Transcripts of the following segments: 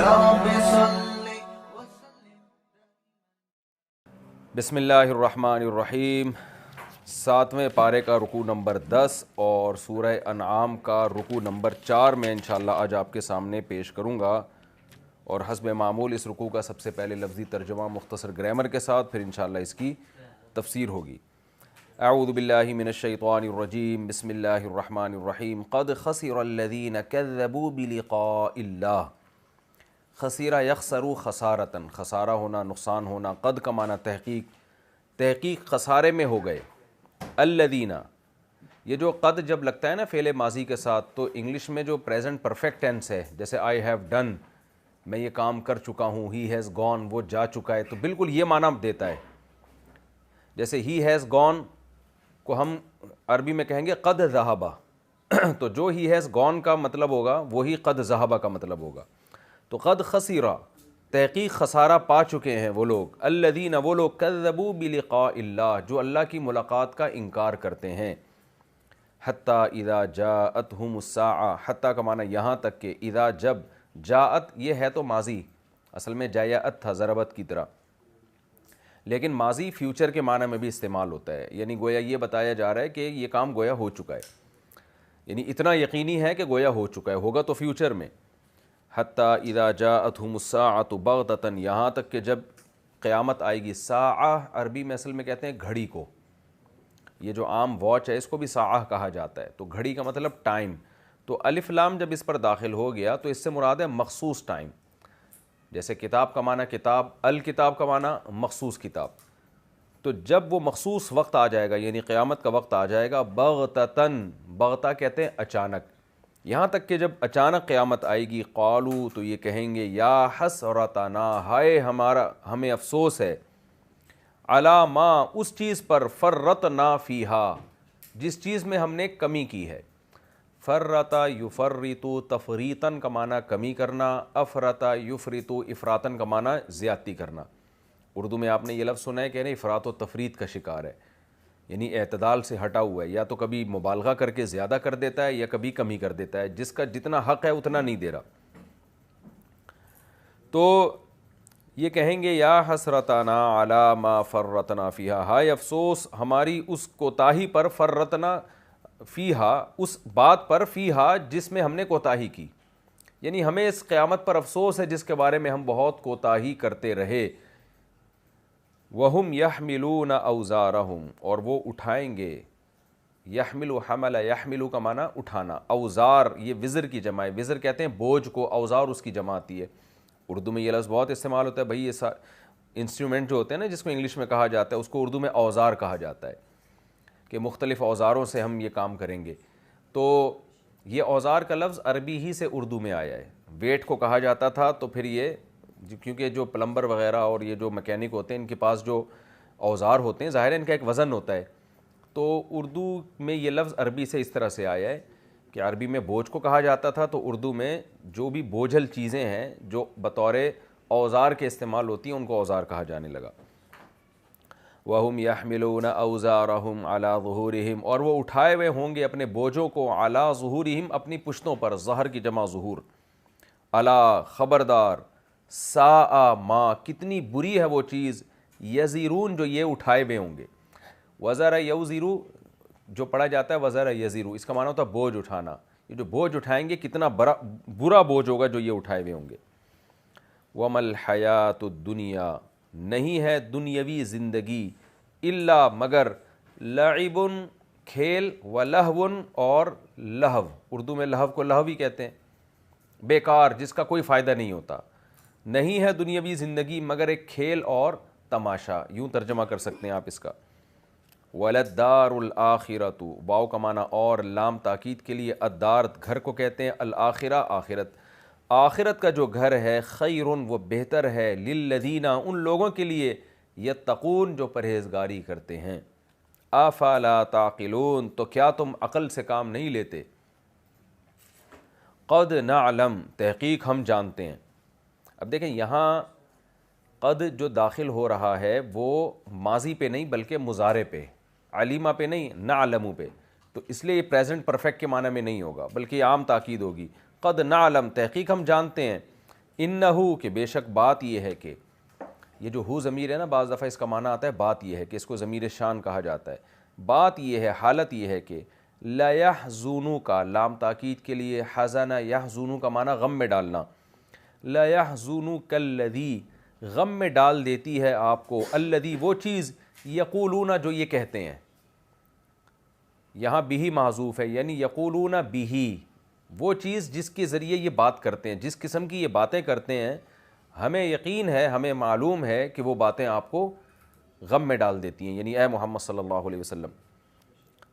رب صل. بسم اللہ الرحمن الرحیم. 7ویں پارے کا رکوع نمبر 10 اور سورہ انعام کا رکوع نمبر 4 میں انشاءاللہ آج آپ کے سامنے پیش کروں گا، اور حسب معمول اس رکوع کا سب سے پہلے لفظی ترجمہ مختصر گرامر کے ساتھ، پھر انشاءاللہ اس کی تفسیر ہوگی. اعوذ باللہ من الشیطان الرجیم. بسم اللہ الرحمن الرحیم. قد خسر الذین کذبوا بلقاء اللہ. خسیرہ یخسرو خسارتاً، خسارہ ہونا، نقصان ہونا. قد کا معنی تحقیق خسارے میں ہو گئے. الذین، یہ جو قد جب لگتا ہے نا فعل ماضی کے ساتھ، تو انگلش میں جو پریزنٹ پرفیکٹ ٹینس ہے، جیسے آئی ہیو ڈن، میں یہ کام کر چکا ہوں، ہی ہیز گون، وہ جا چکا ہے، تو بالکل یہ معنی دیتا ہے. جیسے ہی ہیز گون کو ہم عربی میں کہیں گے قد ذہبہ، تو جو ہی ہیز گون کا مطلب ہوگا وہی قد ذہبہ کا مطلب ہوگا. تو قد خسیرہ، تحقیق خسارہ پا چکے ہیں وہ لوگ، الذین، وہ لوگ، کذبوا بلقاء اللہ، جو اللہ کی ملاقات کا انکار کرتے ہیں. حتیٰ اذا جاءتہم الساعہ، حتیٰ کا معنی یہاں تک کہ، اذا جب، جاءت یہ ہے تو ماضی، اصل میں جاءت تھا ضربت کی طرح، لیکن ماضی فیوچر کے معنی میں بھی استعمال ہوتا ہے، یعنی گویا یہ بتایا جا رہا ہے کہ یہ کام گویا ہو چکا ہے، یعنی اتنا یقینی ہے کہ گویا ہو چکا ہے، ہوگا تو فیوچر میں. حتیٰ اذا جاءتہم الساعۃ بغتۃ، یہاں تک کہ جب قیامت آئے گی. ساعہ عربی میں اصل میں کہتے ہیں گھڑی کو، یہ جو عام واچ ہے اس کو بھی ساعہ کہا جاتا ہے، تو گھڑی کا مطلب ٹائم. تو الف لام جب اس پر داخل ہو گیا تو اس سے مراد ہے مخصوص ٹائم. جیسے کتاب کا معنی کتاب، الکتاب کا معنی مخصوص کتاب. تو جب وہ مخصوص وقت آ جائے گا، یعنی قیامت کا وقت آ جائے گا، بغتتاً، بغتہ کہتے ہیں اچانک، یہاں تک کہ جب اچانک قیامت آئے گی، قالو، تو یہ کہیں گے، یا حسرتنا، ہائے ہمارا، ہمیں افسوس ہے، علی ما، اس چیز پر، فرطنا فیہا، جس چیز میں ہم نے کمی کی ہے. فرطا یفرطو، تفریطاً کا معنی کمی کرنا، افرطا یفرطو، افراطاً کا معنی زیادتی کرنا. اردو میں آپ نے یہ لفظ سنا ہے کہ نہیں، افراط و تفریط کا شکار ہے، یعنی اعتدال سے ہٹا ہوا ہے، یا تو کبھی مبالغہ کر کے زیادہ کر دیتا ہے یا کبھی کمی کر دیتا ہے، جس کا جتنا حق ہے اتنا نہیں دے رہا. تو یہ کہیں گے، یا حسرتنا علی ما فرطنا فیہا، ہائے افسوس ہماری اس کوتاہی پر، فرطنا فیہا، اس بات پر، فیہا جس میں ہم نے کوتاہی کی، یعنی ہمیں اس قیامت پر افسوس ہے جس کے بارے میں ہم بہت کوتاہی کرتے رہے. وَهُمْ يَحْمِلُونَ أَوْزَارَهُمْ، اور وہ اٹھائیں گے. يَحْمِلُ حَمَلَ، يَحْمِلُ کا معنی اٹھانا، اوزار یہ وزر کی جمع ہے، وزر کہتے ہیں بوجھ کو، اوزار اس کی جمع آتی ہے. اردو میں یہ لفظ بہت استعمال ہوتا ہے بھائی، یہ انسٹرومنٹ جو ہوتے ہیں نا جس کو انگلش میں کہا جاتا ہے، اس کو اردو میں اوزار کہا جاتا ہے، کہ مختلف اوزاروں سے ہم یہ کام کریں گے. تو یہ اوزار کا لفظ عربی ہی سے اردو میں آیا ہے. ویٹ کو کہا جاتا تھا، تو پھر یہ کیونکہ جو پلمبر وغیرہ اور یہ جو میکینک ہوتے ہیں ان کے پاس جو اوزار ہوتے ہیں، ظاہر ہے ان کا ایک وزن ہوتا ہے، تو اردو میں یہ لفظ عربی سے اس طرح سے آیا ہے کہ عربی میں بوجھ کو کہا جاتا تھا، تو اردو میں جو بھی بوجھل چیزیں ہیں جو بطور اوزار کے استعمال ہوتی ہیں ان کو اوزار کہا جانے لگا. وَهُمْ يَحْمِلُونَ أَوْزَارَهُمْ عَلَى ظُهُورِهِمْ، اور وہ اٹھائے ہوئے ہوں گے اپنے بوجھوں کو، عَلَى ظُهُورِهِمْ، اپنی پشتوں پر، ظہر کی جمع ظہور، عَلَى خبردار، ساء ما، کتنی بری ہے وہ چیز، یزیرون جو یہ اٹھائے ہوئے ہوں گے. وزر یوزیرو جو پڑھا جاتا ہے وزر یزیرو، اس کا معنی ہوتا ہے بوجھ اٹھانا، یہ جو بوجھ اٹھائیں گے کتنا برا بوجھ ہوگا جو یہ اٹھائے ہوئے ہوں گے. وَمَا الْحَيَاةُ الدُّنْيَا، نہیں ہے دنیاوی زندگی، الا مگر، لعب، کھیل، ولہو، اور لہو، اردو میں لہو کو لہو بھی کہتے ہیں، بیکار، جس کا کوئی فائدہ نہیں ہوتا. نہیں ہے دنیاوی زندگی مگر ایک کھیل اور تماشا، یوں ترجمہ کر سکتے ہیں آپ اس کا. وَلَلدَّارُ الْآخِرَةُ، واو کا معنی اور، لام تاکید کے لیے، الدار گھر کو کہتے ہیں، الآخرہ آخرت، آخرت کا جو گھر ہے، خیرٌ وہ بہتر ہے، للذین ان لوگوں کے لیے، یتقون جو پرہیزگاری کرتے ہیں. افلا تعقلون، تو کیا تم عقل سے کام نہیں لیتے. قد نعلم، تحقیق ہم جانتے ہیں. اب دیکھیں یہاں قد جو داخل ہو رہا ہے وہ ماضی پہ نہیں بلکہ مضارع پہ، علیمہ پہ نہیں، نعلم پہ، تو اس لیے یہ پریزنٹ پرفیکٹ کے معنی میں نہیں ہوگا بلکہ عام تاکید ہوگی. قد نعلم، تحقیق ہم جانتے ہیں، انہو کہ بے شک بات یہ ہے کہ، یہ جو ہو ضمیر ہے نا بعض دفعہ اس کا معنی آتا ہے بات یہ ہے کہ، اس کو ضمیر شان کہا جاتا ہے. بات یہ ہے، حالت یہ ہے کہ لا یحزنو کا لام تاکید کے لیے، حزن یحزنو کا معنی غم میں ڈالنا، لا یحزنو کالذی غم میں ڈال دیتی ہے آپ کو، الذی وہ چیز، یقولون جو یہ کہتے ہیں. یہاں بھی محذوف ہے، یعنی یقولون بھی وہ چیز جس کے ذریعے یہ بات کرتے ہیں، جس قسم کی یہ باتیں کرتے ہیں، ہمیں یقین ہے، ہمیں معلوم ہے کہ وہ باتیں آپ کو غم میں ڈال دیتی ہیں، یعنی اے محمد صلی اللہ علیہ وسلم.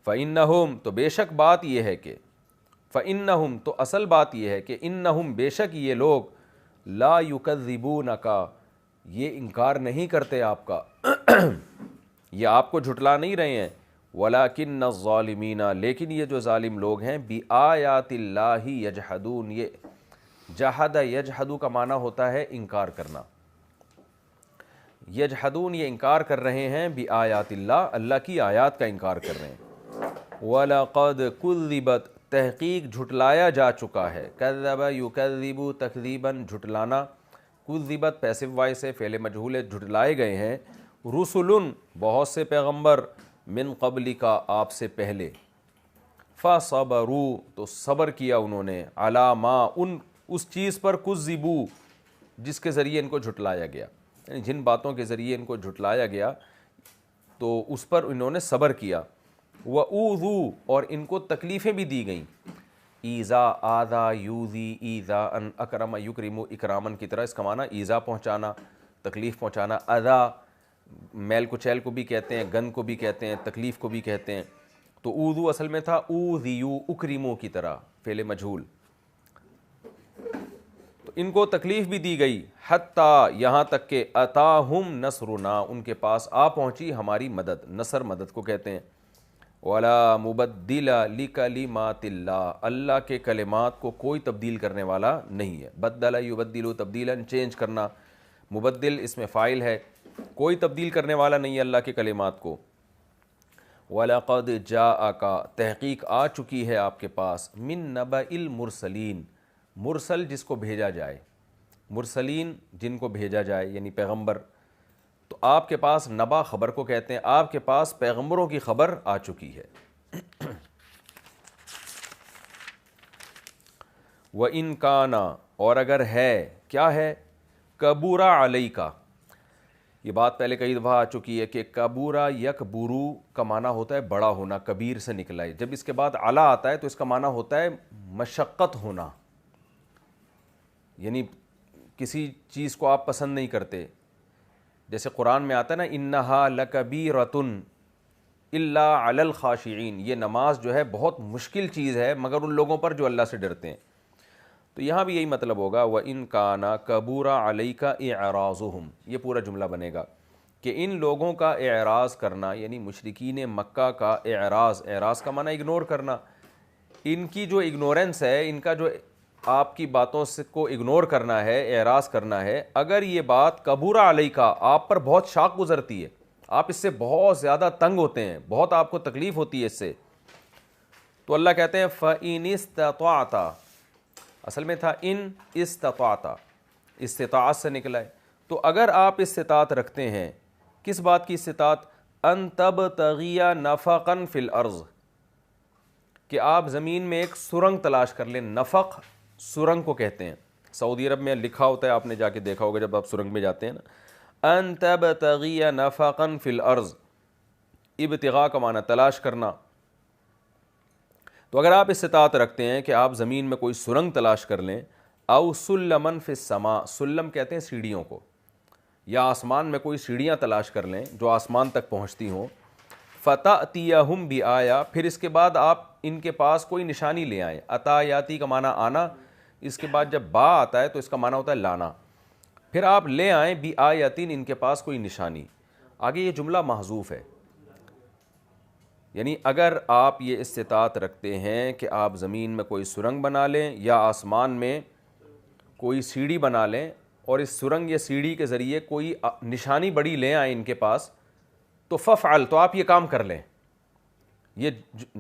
فَإِنَّهُمْ تو بے شک بات یہ ہے کہ، فَإِنَّهُمْ تو اصل بات یہ ہے کہ، إِنَّهُمْ بے شک یہ لوگ، لا يُكَذِّبُونَكَ یہ انکار نہیں کرتے آپ کا، یہ آپ کو جھٹلا نہیں رہے ہیں، وَلَكِنَّ الظَّالِمِينَ لیکن یہ جو ظالم لوگ ہیں، بِآيَاتِ اللَّهِ يَجْحَدُونَ یہ جہد یجحدو کا معنی ہوتا ہے انکار کرنا. یجحدون یہ انکار کر رہے ہیں، بِآيَاتِ اللَّهِ اللہ کی آیات کا انکار کر رہے ہیں. وَلَقَدْ كُذِّبَتْ تحقیق جھٹلایا جا چکا ہے، کذب یکذب تکذیباً جھٹلانا، کذبت پیسو وائس سے فعل مجہول ہے، جھٹلائے گئے ہیں، رسل بہت سے پیغمبر، من قبل کا آپ سے پہلے، فصبروا تو صبر کیا انہوں نے، علی ما اس چیز پر، کذبوا جس کے ذریعے ان کو جھٹلایا گیا، یعنی جن باتوں کے ذریعے ان کو جھٹلایا گیا تو اس پر انہوں نے صبر کیا. وَأُوذُوا اور ان کو تکلیفیں بھی دی گئیں، ایذا آذا یوذی ایذا ان اکرم یکرم اکرامن کی طرح، اس کا معنی ایذا پہنچانا، تکلیف پہنچانا، اذا میل کچیل کو بھی کہتے ہیں، گن کو بھی کہتے ہیں، تکلیف کو بھی کہتے ہیں. تو اوذو اصل میں تھا اوذیو اکرمو کی طرح فعل مجہول. تو ان کو تکلیف بھی دی گئی، حتیٰ یہاں تک کہ اتاہم نصرنا ان کے پاس آ پہنچی ہماری مدد، نصر مدد کو کہتے ہیں. وَلَا مُبَدِّلَ لِكَلِمَاتِ اللَّهِ اللہ کے کلمات کو کوئی تبدیل کرنے والا نہیں ہے. بدل یبدل تبدیلاً چینج کرنا، مبدل اس میں فاعل ہے، کوئی تبدیل کرنے والا نہیں ہے اللہ کے کلمات کو. وَلَقَدْ جَاءَكَ تحقیق آ چکی ہے آپ کے پاس، مِن نَبَإِ الْمُرْسَلِينَ مرسل جس کو بھیجا جائے، مرسلین جن کو بھیجا جائے یعنی پیغمبر. تو آپ کے پاس نبا خبر کو کہتے ہیں، آپ کے پاس پیغمبروں کی خبر آ چکی ہے. وَإِن كَانَ اور اگر ہے، کیا ہے، کبورا علیکا یہ بات پہلے کئی دفعہ آ چکی ہے کہ کبورا یکبرو کا معنی ہوتا ہے بڑا ہونا، کبیر سے نکلا ہے. جب اس کے بعد علا آتا ہے تو اس کا معنی ہوتا ہے مشقت ہونا، یعنی کسی چیز کو آپ پسند نہیں کرتے. جیسے قرآن میں آتا ہے نا انہا لکبیرۃ الا علی الخاشعین، یہ نماز جو ہے بہت مشکل چیز ہے مگر ان لوگوں پر جو اللہ سے ڈرتے ہیں. تو یہاں بھی یہی مطلب ہوگا، وَإِن كَانَ كَبُورَ عَلَيْكَ إِعْرَاضُهُمْ یہ پورا جملہ بنے گا کہ ان لوگوں کا اعراض کرنا، یعنی مشرکین مکہ کا اعراض کا معنی اگنور کرنا، ان کی جو اگنورنس ہے، ان کا جو آپ کی باتوں سے کو اگنور کرنا ہے، اعراض کرنا ہے، اگر یہ بات کبورا علیکا آپ پر بہت شاق گزرتی ہے، آپ اس سے بہت زیادہ تنگ ہوتے ہیں، بہت آپ کو تکلیف ہوتی ہے اس سے، تو اللہ کہتے ہیں فَإِنِ اسْتَطَعْتَ اصل میں تھا ان استطاعت، استطاعت سے نکلا ہے. تو اگر آپ استطاعت رکھتے ہیں، کس بات کی استطاعت، ان تبتغی نفقا فی الارض کہ آپ زمین میں ایک سرنگ تلاش کر لیں. نفق سرنگ کو کہتے ہیں، سعودی عرب میں لکھا ہوتا ہے، آپ نے جا کے دیکھا ہوگا جب آپ سرنگ میں جاتے ہیں نا، ان تبتغی نفقا فی الارض، ابتغاء کا معنی تلاش کرنا. تو اگر آپ استطاعت رکھتے ہیں کہ آپ زمین میں کوئی سرنگ تلاش کر لیں، او سلمن فی السماء سلم کہتے ہیں سیڑھیوں کو، یا آسمان میں کوئی سیڑھیاں تلاش کر لیں جو آسمان تک پہنچتی ہوں، فتأتیہم بآیہ پھر اس کے بعد آپ ان کے پاس کوئی نشانی لے آئیں. عطا یاتی کا معنی آنا، اس کے بعد جب با آتا ہے تو اس کا معنی ہوتا ہے لانا، پھر آپ لے آئیں بآیتین ان کے پاس کوئی نشانی. آگے یہ جملہ محذوف ہے، یعنی اگر آپ یہ استطاعت رکھتے ہیں کہ آپ زمین میں کوئی سرنگ بنا لیں یا آسمان میں کوئی سیڑھی بنا لیں اور اس سرنگ یا سیڑھی کے ذریعے کوئی نشانی بڑی لیں آئیں ان کے پاس، تو ففعل تو آپ یہ کام کر لیں. یہ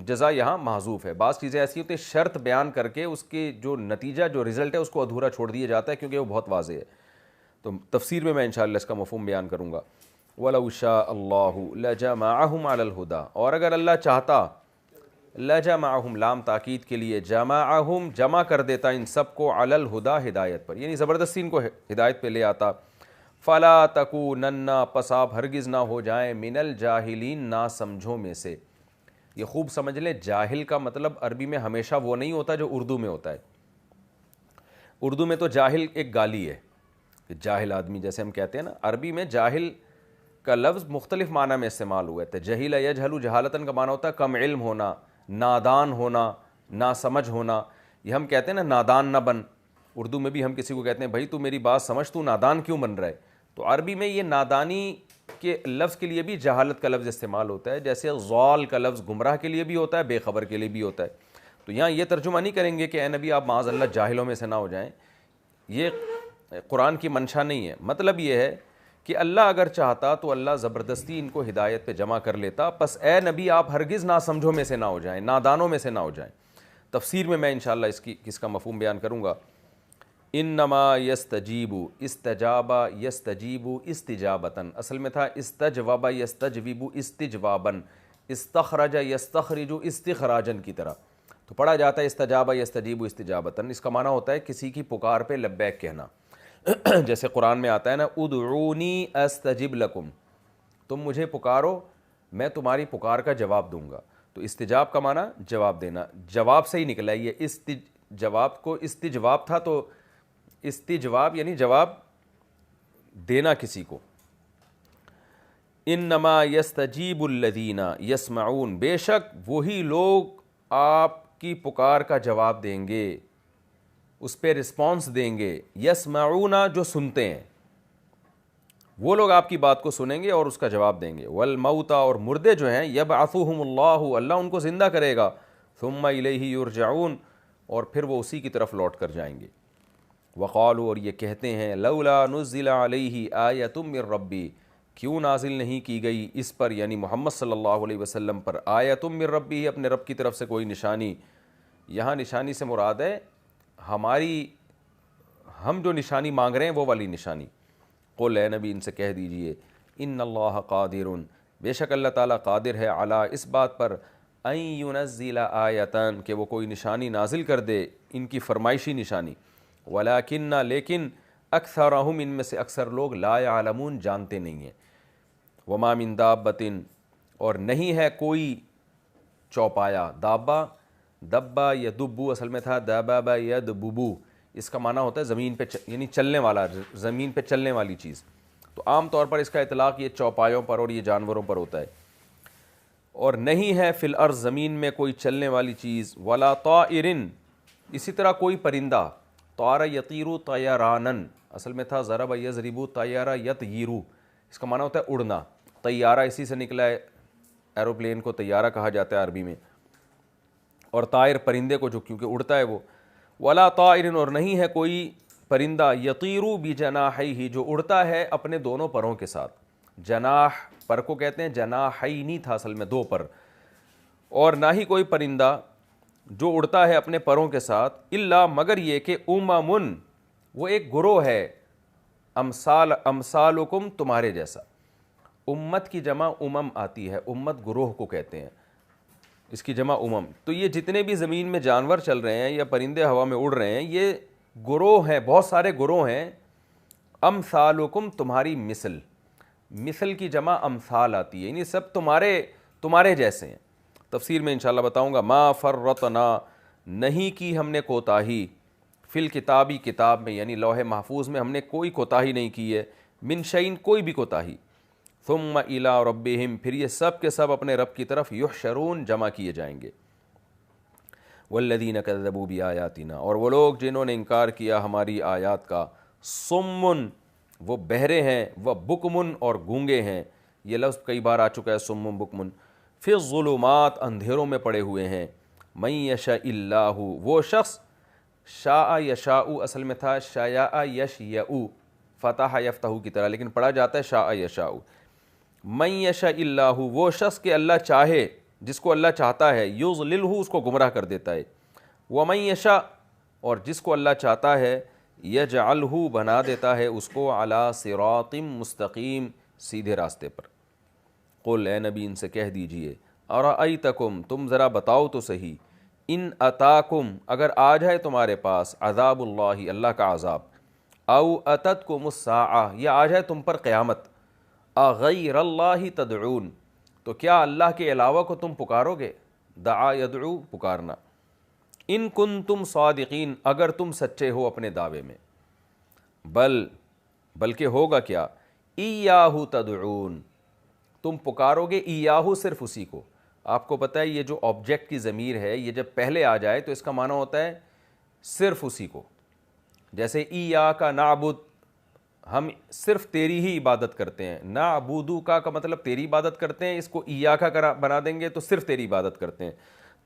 جزا یہاں محذوف ہے. بعض چیزیں ایسی ہوتی ہیں شرط بیان کر کے اس کے جو نتیجہ جو رزلٹ ہے اس کو ادھورا چھوڑ دیا جاتا ہے کیونکہ وہ بہت واضح ہے. تو تفسیر میں انشاءاللہ اس کا مفہوم بیان کروں گا. وَلَوْ شَاءَ اللَّهُ لَجَمَعَهُمْ عَلَى الْهُدَى, اور اگر اللہ چاہتا لَجَمَعَهُمْ لام تاکید کے لیے جَمَعَهُمْ جمع کر دیتا ان سب کو عَلَى الْهُدَى ہدایت پر, یعنی زبردستی ان کو ہدایت پہ لے آتا. فَلَا تَكُونَنَّ پس آپ ہرگز نہ ہو جائیں مِنَ الْجَاهِلِينَ نا سمجھوں میں سے. یہ خوب سمجھ لیں, جاہل کا مطلب عربی میں ہمیشہ وہ نہیں ہوتا جو اردو میں ہوتا ہے. اردو میں تو جاہل ایک گالی ہے کہ جاہل آدمی جیسے ہم کہتے ہیں نا, عربی میں جاہل کا لفظ مختلف معنی میں استعمال ہوا ہے. جہیل یجہل جہالتاً کا معنی ہوتا ہے کم علم ہونا, نادان ہونا, ناسمجھ ہونا. یہ ہم کہتے ہیں نا نادان نہ بن, اردو میں بھی ہم کسی کو کہتے ہیں بھائی تو میری بات سمجھ, تو نادان کیوں بن رہا ہے. تو عربی میں یہ نادانی کے لفظ کے لیے بھی جہالت کا لفظ استعمال ہوتا ہے, جیسے ضال کا لفظ گمراہ کے لیے بھی ہوتا ہے, بے خبر کے لیے بھی ہوتا ہے. تو یہاں یہ ترجمہ نہیں کریں گے کہ اے نبی آپ معاذ اللہ جاہلوں میں سے نہ ہو جائیں, یہ قرآن کی منشا نہیں ہے. مطلب یہ ہے کہ اللہ اگر چاہتا تو اللہ زبردستی ان کو ہدایت پہ جمع کر لیتا, پس اے نبی آپ ہرگز ناسمجھوں میں سے نہ ہو جائیں, نادانوں میں سے نہ ہو جائیں. تفسیر میں انشاءاللہ اس کا مفہوم بیان کروں گا. انما یستجیب استجاب یستجیب استجابتاً, اصل میں تھا استجواب یستجویب استجواباً, استخرج یستخرج استخراجاً کی طرح. تو پڑھا جاتا ہے استجاب یستجیب استجابتاً, اس کا معنی ہوتا ہے کسی کی پکار پہ لبیک کہنا. جیسے قرآن میں آتا ہے نا ادعونی استجب لکم, تم مجھے پکارو میں تمہاری پکار کا جواب دوں گا. تو استجاب کا معنی جواب دینا, جواب سے ہی نکلا ہے یہ. جواب کو استجواب تھا تو استجواب یعنی جواب دینا کسی کو. انما یستجیب الذین یسمعون, بے شک وہی لوگ آپ کی پکار کا جواب دیں گے, اس پہ رسپانس دیں گے. یسمعون جو سنتے ہیں, وہ لوگ آپ کی بات کو سنیں گے اور اس کا جواب دیں گے. والموتى اور مردے جو ہیں یبعثهم اللہ, اللہ ان کو زندہ کرے گا. ثم الیہ یرجعون, اور پھر وہ اسی کی طرف لوٹ کر جائیں گے. وقالوا اور یہ کہتے ہیں لولا نزل علیہ آیۃ من ربی, کیوں نازل نہیں کی گئی اس پر یعنی محمد صلی اللہ علیہ وسلم پر آیۃ من ربی, اپنے رب کی طرف سے کوئی نشانی. یہاں نشانی سے مراد ہے ہم جو نشانی مانگ رہے ہیں وہ والی نشانی. قل اے نبی ان سے کہہ دیجئے ان اللہ قادر, بے شک اللہ تعالیٰ قادر ہے, علی اس بات پر, ان ینزل آیتاً کہ وہ کوئی نشانی نازل کر دے, ان کی فرمائشی نشانی. ولیکن لیکن اکثرہم ان میں سے اکثر لوگ لا یعلمون جانتے نہیں ہیں. وما من دابۃ اور نہیں ہے کوئی چوپایا, دابہ دبا یا دبو اصل میں تھا دبابا یا دبوبو, اس کا معنی ہوتا ہے زمین پہ یعنی چلنے والا, زمین پہ چلنے والی چیز. تو عام طور پر اس کا اطلاق یہ چوپایوں پر اور یہ جانوروں پر ہوتا ہے. اور نہیں ہے فی الارض زمین میں کوئی چلنے والی چیز. ولا طائر اسی طرح کوئی پرندہ, طار یطیر طیرانا اصل میں تھا ضرب یضرب طیارہ یطیرو, اس کا معنی ہوتا ہے اڑنا. طیارہ اسی سے نکلا ہے, ایروپلین کو طیارہ کہا جاتا ہے عربی میں, اور طائر پرندے کو جو کیونکہ اڑتا ہے وہ. ولا طائر اور نہیں ہے کوئی پرندہ یطیرو بجناحیہ جو اڑتا ہے اپنے دونوں پروں کے ساتھ. جناح پر کو کہتے ہیں, جناحینی تھا اصل میں دو پر. اور نہ ہی کوئی پرندہ جو اڑتا ہے اپنے پروں کے ساتھ, الا مگر یہ کہ امم وہ ایک گروہ ہے, امثالکم تمہارے جیسا. امت کی جمع امم آتی ہے, امت گروہ کو کہتے ہیں, اس کی جمع امم. تو یہ جتنے بھی زمین میں جانور چل رہے ہیں یا پرندے ہوا میں اڑ رہے ہیں یہ گروہ ہیں, بہت سارے گروہ ہیں. امثالکم تمہاری مثل, مثل کی جمع امثال آتی ہے, یعنی سب تمہارے جیسے ہیں. تفسیر میں انشاءاللہ بتاؤں گا. ما فرطنا نہیں کی ہم نے کوتاہی, فی الکتابی کتاب میں یعنی لوح محفوظ میں ہم نے کوئی کوتاہی نہیں کی ہے, من شیء کوئی بھی کوتاہی. ثم الی ربہم پھر یہ سب کے سب اپنے رب کی طرف یحشرون جمع کیے جائیں گے. والذین کذبوا بآیاتنا اور وہ لوگ جنہوں نے انکار کیا ہماری آیات کا. صم وہ بہرے ہیں, وہ بکمن اور گونگے ہیں. یہ لفظ کئی بار آ چکا ہے صم بکمن. فی الظلمات اندھیروں میں پڑے ہوئے ہیں. من یشاء اللہ وہ شخص, شاء یشاء اصل میں تھا شیاء یشیء فتح یفتح کی طرح, لیکن پڑھا جاتا ہے شاء یشاء. من یشاء اللہ وہ شخص کہ اللہ چاہے, جس کو اللہ چاہتا ہے، یضللہ اس کو گمراہ کر دیتا ہے، ومن یشاء اور جس کو اللہ چاہتا ہے یجعلہ بنا دیتا ہے اس کو علی صراط مستقیم سیدھے راستے پر۔ قل اے نبی ان سے کہہ دیجئے، ارأیتکم تم ذرا بتاؤ تو صحیح، ان اتاکم اگر آ جائے تمہارے پاس عذاب اللہ اللہ کا عذاب، او اتتکم الساعہ یا آ جائے تم پر قیامت، اغیر اللہ تدعون تو کیا اللہ کے علاوہ کو تم پکارو گے؟ دعا یدعو پکارنا، ان کنتم صادقین اگر تم سچے ہو اپنے دعوے میں، بلکہ ہوگا کیا، ایاہ تدعون تم پکارو گے ایاہو صرف اسی کو۔ آپ کو پتہ ہے یہ جو آبجیکٹ کی ضمیر ہے یہ جب پہلے آ جائے تو اس کا معنی ہوتا ہے صرف اسی کو، جیسے ایاک نعبد ہم صرف تیری ہی عبادت کرتے ہیں، نعبدو کا مطلب تیری عبادت کرتے ہیں، اس کو ایاک بنا دیں گے تو صرف تیری عبادت کرتے ہیں،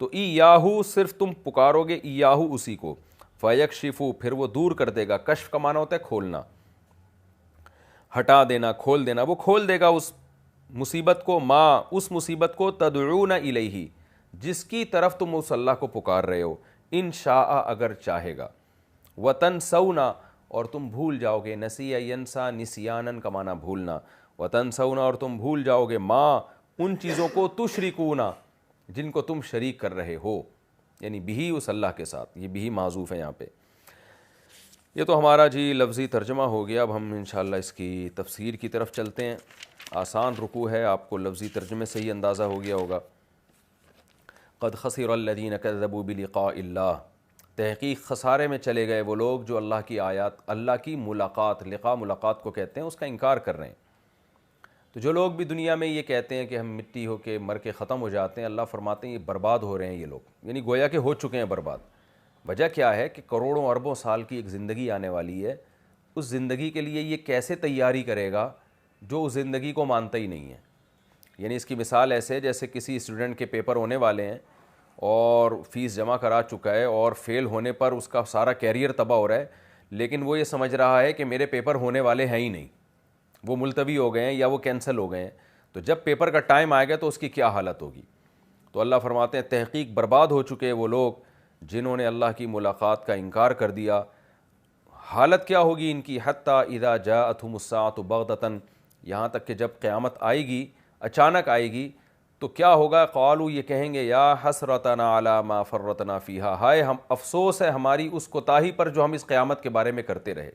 تو ایاہو صرف تم پکارو گے ایاہو اسی کو، فیکشفو پھر وہ دور کر دے گا، کشف کا معنی ہوتا ہے کھولنا، ہٹا دینا، کھول دینا، وہ کھول دے گا اس مصیبت کو، اس مصیبت کو تدعون الیہ جس کی طرف تم اس اللہ کو پکار رہے ہو، ان شاء اگر چاہے گا، وتنسون اور تم بھول جاؤ گے، نسیہ ینسا نسیانن کا معنی بھولنا، وتنسون اور تم بھول جاؤ گے ان چیزوں کو تشرکون جن کو تم شریک کر رہے ہو، یعنی بھی اس اللہ کے ساتھ، یہ بھی معذوف ہے یہاں پہ۔ یہ تو ہمارا جی لفظی ترجمہ ہو گیا، اب ہم انشاءاللہ اس کی تفسیر کی طرف چلتے ہیں۔ آسان رکوع ہے، آپ کو لفظی ترجمے سے ہی اندازہ ہو گیا ہوگا۔ قد خسر الذین کذبوا بلقاء اللہ، تحقیق خسارے میں چلے گئے وہ لوگ جو اللہ کی آیات، اللہ کی ملاقات، لقاء ملاقات کو کہتے ہیں، اس کا انکار کر رہے ہیں۔ تو جو لوگ بھی دنیا میں یہ کہتے ہیں کہ ہم مٹی ہو کے مر کے ختم ہو جاتے ہیں، اللہ فرماتے ہیں یہ برباد ہو رہے ہیں یہ لوگ، یعنی گویا کہ ہو چکے ہیں برباد۔ وجہ کیا ہے کہ کروڑوں اربوں سال کی ایک زندگی آنے والی ہے، اس زندگی کے لیے یہ کیسے تیاری کرے گا جو اس زندگی کو مانتا ہی نہیں ہے۔ یعنی اس کی مثال ایسے جیسے کسی اسٹوڈنٹ کے پیپر ہونے والے ہیں اور فیس جمع کرا چکا ہے اور فیل ہونے پر اس کا سارا کیریئر تباہ ہو رہا ہے، لیکن وہ یہ سمجھ رہا ہے کہ میرے پیپر ہونے والے ہیں ہی نہیں، وہ ملتوی ہو گئے ہیں یا وہ کینسل ہو گئے ہیں، تو جب پیپر کا ٹائم آئے گا تو اس کی کیا حالت ہوگی۔ تو اللہ فرماتے ہیں تحقیق برباد ہو چکے وہ لوگ جنہوں نے اللہ کی ملاقات کا انکار کر دیا۔ حالت کیا ہوگی ان کی، حتیٰ اذا جاءتہم الساعۃ بغتۃ، یہاں تک کہ جب قیامت آئے گی، اچانک آئے گی، تو کیا ہوگا، قالوا یہ کہیں گے یا حسرتنا علی ما فرطنا فیہا، ہائے ہم افسوس ہے ہماری اس کوتاہی پر جو ہم اس قیامت کے بارے میں کرتے رہے۔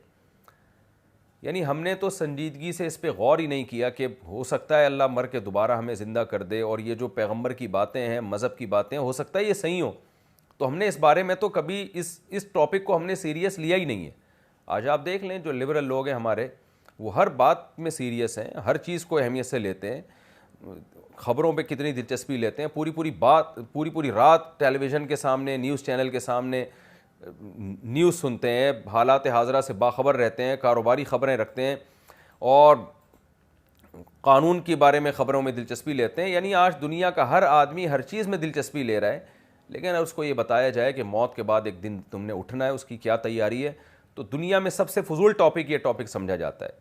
یعنی ہم نے تو سنجیدگی سے اس پہ غور ہی نہیں کیا کہ ہو سکتا ہے اللہ مر کے دوبارہ ہمیں زندہ کر دے، اور یہ جو پیغمبر کی باتیں ہیں، مذہب کی باتیں ہیں، ہو سکتا ہے یہ صحیح ہوں، تو ہم نے اس بارے میں تو کبھی اس ٹاپک کو ہم نے سیریس لیا ہی نہیں ہے۔ آج آپ دیکھ لیں جو لبرل لوگ ہیں ہمارے، وہ ہر بات میں سیریس ہیں، ہر چیز کو اہمیت سے لیتے ہیں، خبروں پہ کتنی دلچسپی لیتے ہیں، پوری رات ٹیلی ویژن کے سامنے، نیوز چینل کے سامنے نیوز سنتے ہیں، حالات حاضرہ سے باخبر رہتے ہیں، کاروباری خبریں رکھتے ہیں، اور قانون کے بارے میں خبروں میں دلچسپی لیتے ہیں۔ یعنی آج دنیا کا ہر آدمی ہر چیز میں دلچسپی لے رہا ہے، لیکن اس کو یہ بتایا جائے کہ موت کے بعد ایک دن تم نے اٹھنا ہے، اس کی کیا تیاری ہے، تو دنیا میں سب سے فضول ٹاپک یہ ٹاپک سمجھا جاتا ہے۔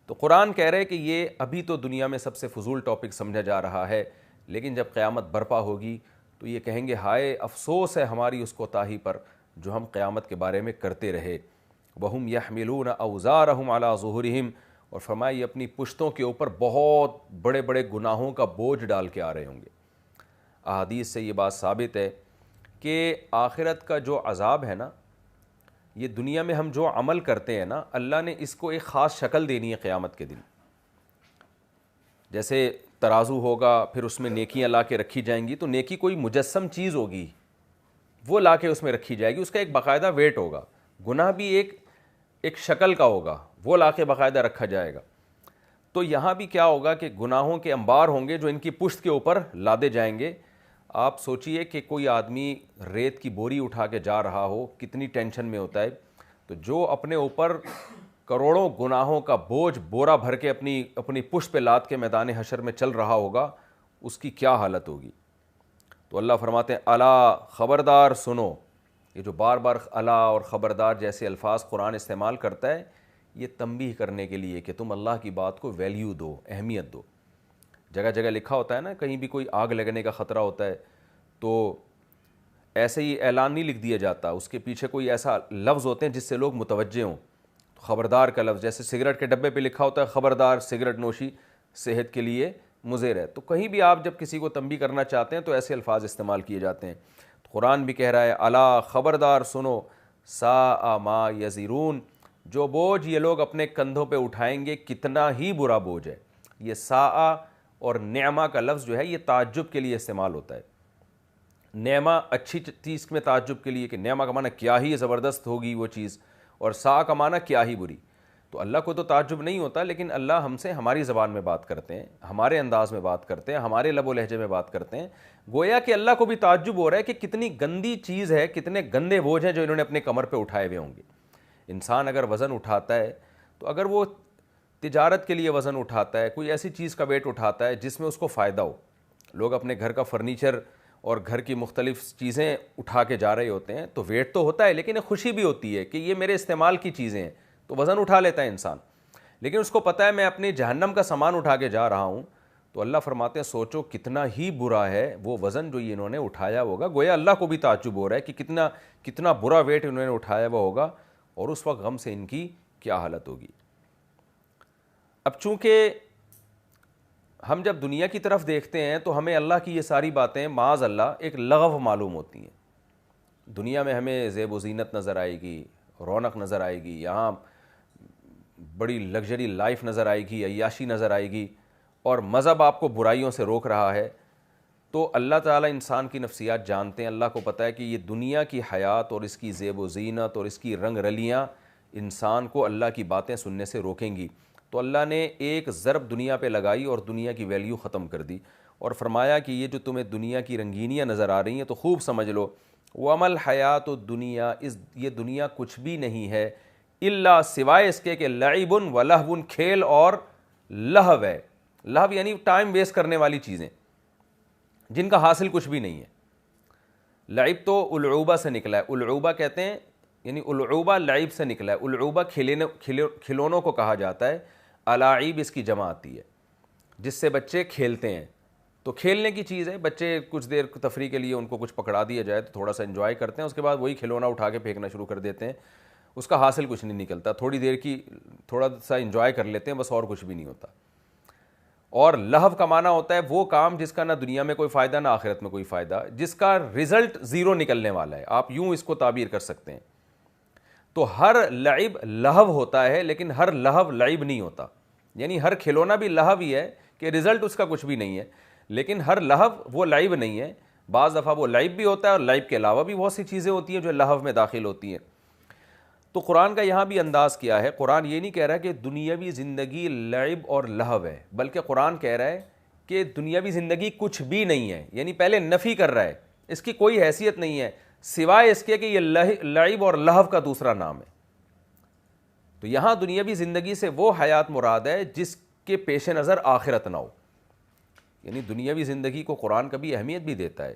تو قرآن کہہ رہے کہ یہ ابھی تو دنیا میں سب سے فضول ٹاپک سمجھا جا رہا ہے، لیکن جب قیامت برپا ہوگی تو یہ کہیں گے ہائے افسوس ہے ہماری اس کوتاہی پر جو ہم قیامت کے بارے میں کرتے رہے۔ وَهُمْ يَحْمِلُونَ أَوْزَارَهُمْ عَلَى ظُهُورِهِمْ، اور فرمایا یہ اپنی پشتوں کے اوپر بہت بڑے بڑے گناہوں کا بوجھ ڈال کے آ رہے ہوں گے۔ احادیث سے یہ بات ثابت ہے کہ آخرت کا جو عذاب ہے نا، یہ دنیا میں ہم جو عمل کرتے ہیں نا، اللہ نے اس کو ایک خاص شکل دینی ہے قیامت کے دن۔ جیسے ترازو ہوگا، پھر اس میں نیکیاں لا کے رکھی جائیں گی، تو نیکی کوئی مجسم چیز ہوگی، وہ لا کے اس میں رکھی جائے گی، اس کا ایک باقاعدہ ویٹ ہوگا۔ گناہ بھی ایک شکل کا ہوگا، وہ لا کے باقاعدہ رکھا جائے گا۔ تو یہاں بھی کیا ہوگا کہ گناہوں کے انبار ہوں گے جو ان کی پشت کے اوپر لادے جائیں گے۔ آپ سوچئے کہ کوئی آدمی ریت کی بوری اٹھا کے جا رہا ہو، کتنی ٹینشن میں ہوتا ہے، تو جو اپنے اوپر کروڑوں گناہوں کا بوجھ بورا بھر کے اپنی پشت پہ لاد کے میدان حشر میں چل رہا ہوگا، اس کی کیا حالت ہوگی۔ تو اللہ فرماتے ہیں الا خبردار سنو، یہ جو بار بار الا اور خبردار جیسے الفاظ قرآن استعمال کرتا ہے، یہ تنبیہ کرنے کے لیے کہ تم اللہ کی بات کو ویلیو دو، اہمیت دو۔ جگہ جگہ لکھا ہوتا ہے نا، کہیں بھی کوئی آگ لگنے کا خطرہ ہوتا ہے تو ایسے ہی اعلان نہیں لکھ دیا جاتا، اس کے پیچھے کوئی ایسا لفظ ہوتے ہیں جس سے لوگ متوجہ ہوں. خبردار کا لفظ، جیسے سگریٹ کے ڈبے پہ لکھا ہوتا ہے خبردار سگریٹ نوشی صحت کے لیے مضر ہے. تو کہیں بھی آپ جب کسی کو تنبیہ کرنا چاہتے ہیں تو ایسے الفاظ استعمال کیے جاتے ہیں. قرآن بھی کہہ رہا ہے الا خبردار سنو ساء ما یزرون، جو بوجھ یہ لوگ اپنے کندھوں پہ اٹھائیں گے کتنا ہی برا بوجھ ہے. یہ ساء اور نعمہ کا لفظ جو ہے یہ تعجب کے لیے استعمال ہوتا ہے. نعمہ اچھی چیز میں تعجب کے لیے کہ نعمہ کا معنی کیا ہی زبردست ہوگی وہ چیز، اور ساء کا معنی کیا ہی بری. تو اللہ کو تو تعجب نہیں ہوتا، لیکن اللہ ہم سے ہماری زبان میں بات کرتے ہیں، ہمارے انداز میں بات کرتے ہیں، ہمارے لب و لہجے میں بات کرتے ہیں. گویا کہ اللہ کو بھی تعجب ہو رہا ہے کہ کتنی گندی چیز ہے، کتنے گندے بوجھ ہیں جو انہوں نے اپنے کمر پہ اٹھائے ہوئے ہوں گے. انسان اگر وزن اٹھاتا ہے تو اگر وہ تجارت کے لیے وزن اٹھاتا ہے، کوئی ایسی چیز کا ویٹ اٹھاتا ہے جس میں اس کو فائدہ ہو. لوگ اپنے گھر کا فرنیچر اور گھر کی مختلف چیزیں اٹھا کے جا رہے ہوتے ہیں تو ویٹ تو ہوتا ہے، لیکن ایک خوشی بھی ہوتی ہے کہ یہ میرے استعمال کی چیزیں ہیں، تو وزن اٹھا لیتا ہے انسان. لیکن اس کو پتہ ہے میں اپنی جہنم کا سامان اٹھا کے جا رہا ہوں، تو اللہ فرماتے ہیں سوچو کتنا ہی برا ہے وہ وزن جو انہوں نے اٹھایا ہوگا. گویا اللہ کو بھی تعجب ہو رہا ہے کہ کتنا برا ویٹ انہوں نے اٹھایا ہوا ہوگا، اور اس وقت غم سے ان کی کیا حالت ہوگی. اب چونکہ ہم جب دنیا کی طرف دیکھتے ہیں تو ہمیں اللہ کی یہ ساری باتیں معاذ اللہ ایک لغو معلوم ہوتی ہیں. دنیا میں ہمیں زیب و زینت نظر آئے گی، رونق نظر آئے گی، یہاں بڑی لگژری لائف نظر آئے گی، عیاشی نظر آئے گی، اور مذہب آپ کو برائیوں سے روک رہا ہے. تو اللہ تعالیٰ انسان کی نفسیات جانتے ہیں، اللہ کو پتہ ہے کہ یہ دنیا کی حیات اور اس کی زیب و زینت اور اس کی رنگ رلیاں انسان کو اللہ کی باتیں سننے سے روکیں گی. تو اللہ نے ایک ضرب دنیا پہ لگائی اور دنیا کی ویلیو ختم کر دی، اور فرمایا کہ یہ جو تمہیں دنیا کی رنگینیاں نظر آ رہی ہیں تو خوب سمجھ لو وَمَا الْحَيَاةُ الدُّنْيَا، یہ دنیا کچھ بھی نہیں ہے الا سوائے اس کے کہ لعب و لہو، کھیل اور لہو ہے. لہو یعنی ٹائم ویسٹ کرنے والی چیزیں جن کا حاصل کچھ بھی نہیں ہے. لعب تو العوبہ سے نکلا ہے، العوبہ کہتے ہیں یعنی العوبہ لعب سے نکلا ہے. العوبہ کھلونوں کو کہا جاتا ہے، الاعیب اس کی جمع آتی ہے جس سے بچے کھیلتے ہیں. تو کھیلنے کی چیز ہے، بچے کچھ دیر تفریح کے لیے ان کو کچھ پکڑا دیا جائے تو تھوڑا سا انجوائے کرتے ہیں، اس کے بعد وہی کھلونا اٹھا کے پھینکنا شروع کر دیتے ہیں. اس کا حاصل کچھ نہیں نکلتا، تھوڑی دیر کی تھوڑا سا انجوائے کر لیتے ہیں بس، اور کچھ بھی نہیں ہوتا. اور لہو کا معنی ہوتا ہے وہ کام جس کا نہ دنیا میں کوئی فائدہ نہ آخرت میں کوئی فائدہ، جس کا رزلٹ زیرو نکلنے والا ہے. آپ یوں اس کو تعبیر کر سکتے ہیں. تو ہر لعب لہو ہوتا ہے لیکن ہر لہو لعب نہیں ہوتا. یعنی ہر کھلونا بھی لہو ہی ہے کہ رزلٹ اس کا کچھ بھی نہیں ہے، لیکن ہر لہو وہ لعب نہیں ہے. بعض دفعہ وہ لعب بھی ہوتا ہے اور لعب کے علاوہ بھی بہت سی چیزیں ہوتی ہیں جو لہو میں داخل ہوتی ہیں. تو قرآن کا یہاں بھی انداز کیا ہے. قرآن یہ نہیں کہہ رہا کہ دنیاوی زندگی لعب اور لہو ہے، بلکہ قرآن کہہ رہا ہے کہ دنیاوی زندگی کچھ بھی نہیں ہے. یعنی پہلے نفی کر رہا ہے، اس کی کوئی حیثیت نہیں ہے سوائے اس کے کہ یہ لعب اور لہو کا دوسرا نام ہے. تو یہاں دنیاوی زندگی سے وہ حیات مراد ہے جس کے پیش نظر آخرت نہ ہو. یعنی دنیاوی زندگی کو قرآن کبھی اہمیت بھی دیتا ہے،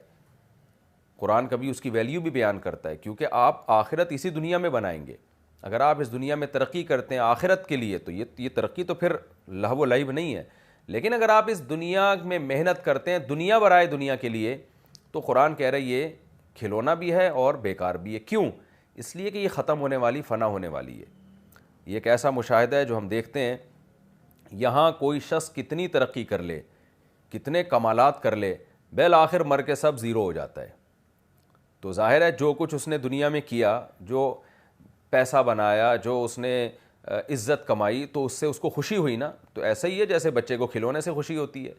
قرآن کبھی اس کی ویلیو بھی بیان کرتا ہے، کیونکہ آپ آخرت اسی دنیا میں بنائیں گے. اگر آپ اس دنیا میں ترقی کرتے ہیں آخرت کے لیے تو یہ ترقی تو پھر لہو و لعب نہیں ہے. لیکن اگر آپ اس دنیا میں محنت کرتے ہیں دنیا برائے دنیا کے لیے تو قرآن کہہ رہا ہے یہ کھلونا بھی ہے اور بیکار بھی ہے. کیوں؟ اس لیے کہ یہ ختم ہونے والی، فنا ہونے والی ہے. یہ ایک ایسا مشاہدہ ہے جو ہم دیکھتے ہیں، یہاں کوئی شخص کتنی ترقی کر لے، کتنے کمالات کر لے، بالآخر مر کے سب زیرو ہو جاتا ہے. تو ظاہر ہے جو کچھ اس نے دنیا میں کیا، جو پیسہ بنایا، جو اس نے عزت کمائی، تو اس سے اس کو خوشی ہوئی نا. تو ایسا ہی ہے جیسے بچے کو کھلونے سے خوشی ہوتی ہے.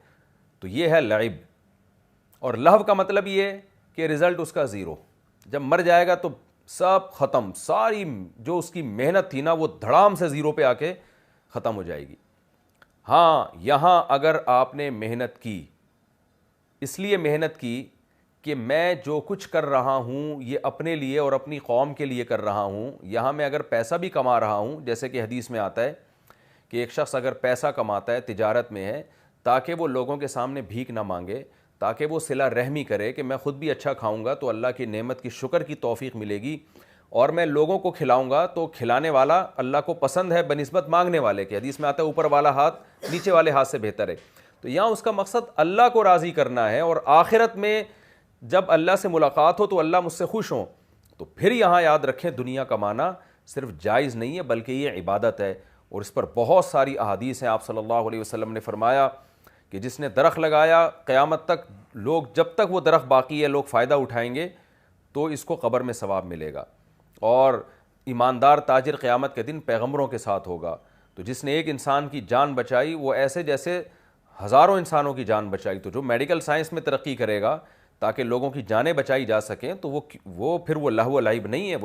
تو یہ ہے لعب. اور لہو کا مطلب یہ ہے کہ رزلٹ اس کا زیرو، جب مر جائے گا تو سب ختم، ساری جو اس کی محنت تھی نا وہ دھڑام سے زیرو پہ آ کے ختم ہو جائے گی. ہاں یہاں اگر آپ نے محنت کی، اس لیے محنت کی کہ میں جو کچھ کر رہا ہوں یہ اپنے لیے اور اپنی قوم کے لیے کر رہا ہوں، یہاں میں اگر پیسہ بھی کما رہا ہوں، جیسے کہ حدیث میں آتا ہے کہ ایک شخص اگر پیسہ کماتا ہے، تجارت میں ہے، تاکہ وہ لوگوں کے سامنے بھیک نہ مانگے، تاکہ وہ صلہ رحمی کرے کہ میں خود بھی اچھا کھاؤں گا تو اللہ کی نعمت کی شکر کی توفیق ملے گی، اور میں لوگوں کو کھلاؤں گا تو کھلانے والا اللہ کو پسند ہے بنسبت مانگنے والے کے. حدیث میں آتا ہے اوپر والا ہاتھ نیچے والے ہاتھ سے بہتر ہے. تو یہاں اس کا مقصد اللہ کو راضی کرنا ہے، اور آخرت میں جب اللہ سے ملاقات ہو تو اللہ مجھ سے خوش ہوں. تو پھر یہاں یاد رکھیں دنیا کمانا صرف جائز نہیں ہے بلکہ یہ عبادت ہے، اور اس پر بہت ساری احادیث ہیں. آپ صلی اللہ علیہ وسلم نے فرمایا کہ جس نے درخت لگایا قیامت تک لوگ، جب تک وہ درخت باقی ہے لوگ فائدہ اٹھائیں گے تو اس کو قبر میں ثواب ملے گا. اور ایماندار تاجر قیامت کے دن پیغمبروں کے ساتھ ہوگا. تو جس نے ایک انسان کی جان بچائی وہ ایسے جیسے ہزاروں انسانوں کی جان بچائی. تو جو میڈیکل سائنس میں ترقی کرے گا تاکہ لوگوں کی جانیں بچائی جا سکیں تو وہ پھر وہ لہو و لعب نہیں ہے،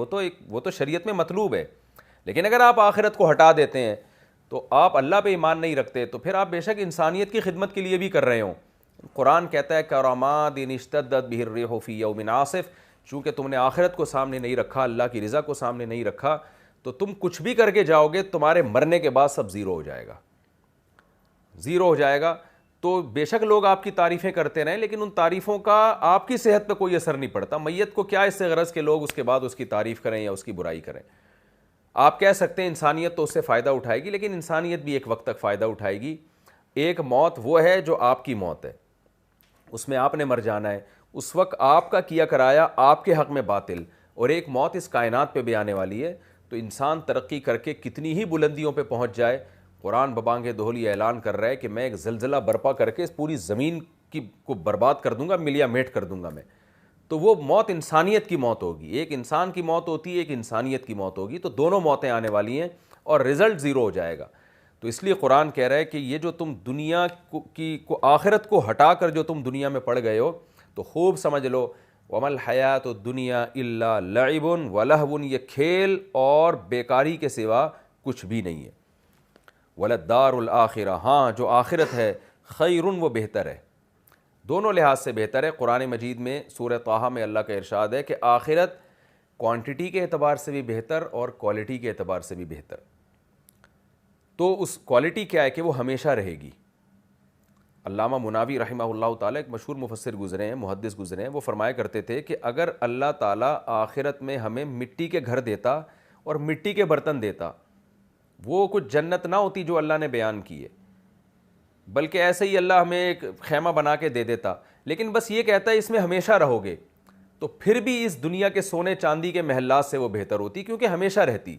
وہ تو شریعت میں مطلوب ہے. لیکن اگر آپ آخرت کو ہٹا دیتے ہیں تو آپ اللہ پہ ایمان نہیں رکھتے تو پھر آپ بے شک انسانیت کی خدمت کے لیے بھی کر رہے ہوں. قرآن کہتا ہے کرامات ان اشتدت بہ الريح فی یوم عاصف، چونکہ تم نے آخرت کو سامنے نہیں رکھا، اللہ کی رضا کو سامنے نہیں رکھا، تو تم کچھ بھی کر کے جاؤ گے تمہارے مرنے کے بعد سب زیرو ہو جائے گا، زیرو ہو جائے گا. تو بے شک لوگ آپ کی تعریفیں کرتے رہیں لیکن ان تعریفوں کا آپ کی صحت پہ کوئی اثر نہیں پڑتا. میت کو کیا اس سے غرض کہ لوگ اس کے بعد اس کی تعریف کریں یا اس کی برائی کریں. آپ کہہ سکتے ہیں انسانیت تو اس سے فائدہ اٹھائے گی، لیکن انسانیت بھی ایک وقت تک فائدہ اٹھائے گی. ایک موت وہ ہے جو آپ کی موت ہے، اس میں آپ نے مر جانا ہے، اس وقت آپ کا کیا کرایا آپ کے حق میں باطل. اور ایک موت اس کائنات پہ بھی آنے والی ہے. تو انسان ترقی کر کے کتنی ہی بلندیوں پہ پہنچ جائے، قرآن ببانگ دہلی اعلان کر رہا ہے کہ میں ایک زلزلہ برپا کر کے اس پوری زمین کو برباد کر دوں گا، ملیا میٹ کر دوں گا میں. تو وہ موت انسانیت کی موت ہوگی. ایک انسان کی موت ہوتی ہے، ایک انسانیت کی موت ہوگی، تو دونوں موتیں آنے والی ہیں اور رزلٹ زیرو ہو جائے گا. تو اس لیے قرآن کہہ رہا ہے کہ یہ جو تم دنیا کو آخرت کو ہٹا کر جو تم دنیا میں پڑ گئے ہو تو خوب سمجھ لو وَمَا الْحَيَاةُ الدُّنْيَا إِلَّا لَعِبٌ وَلَهْوٌ، یہ کھیل اور بیکاری کے سوا کچھ بھی نہیں ہے. وَلَلدَّارُ الْآخِرَةُ، ہاں جو آخرت ہے، خیرٌ، وہ بہتر ہے، دونوں لحاظ سے بہتر ہے. قرآن مجید میں سورہ طٰہٰ میں اللہ کا ارشاد ہے کہ آخرت کوانٹٹی کے اعتبار سے بھی بہتر اور کوالٹی کے اعتبار سے بھی بہتر. تو اس کوالٹی کیا ہے کہ وہ ہمیشہ رہے گی. علامہ مناوی رحمہ اللہ تعالیٰ ایک مشہور مفسر گزرے ہیں، محدث گزرے ہیں، وہ فرمایا کرتے تھے کہ اگر اللہ تعالیٰ آخرت میں ہمیں مٹی کے گھر دیتا اور مٹی کے برتن دیتا، وہ کچھ جنت نہ ہوتی جو اللہ نے بیان کی ہے، بلکہ ایسے ہی اللہ ہمیں ایک خیمہ بنا کے دے دیتا، لیکن بس یہ کہتا ہے اس میں ہمیشہ رہو گے، تو پھر بھی اس دنیا کے سونے چاندی کے محلات سے وہ بہتر ہوتی کیونکہ ہمیشہ رہتی.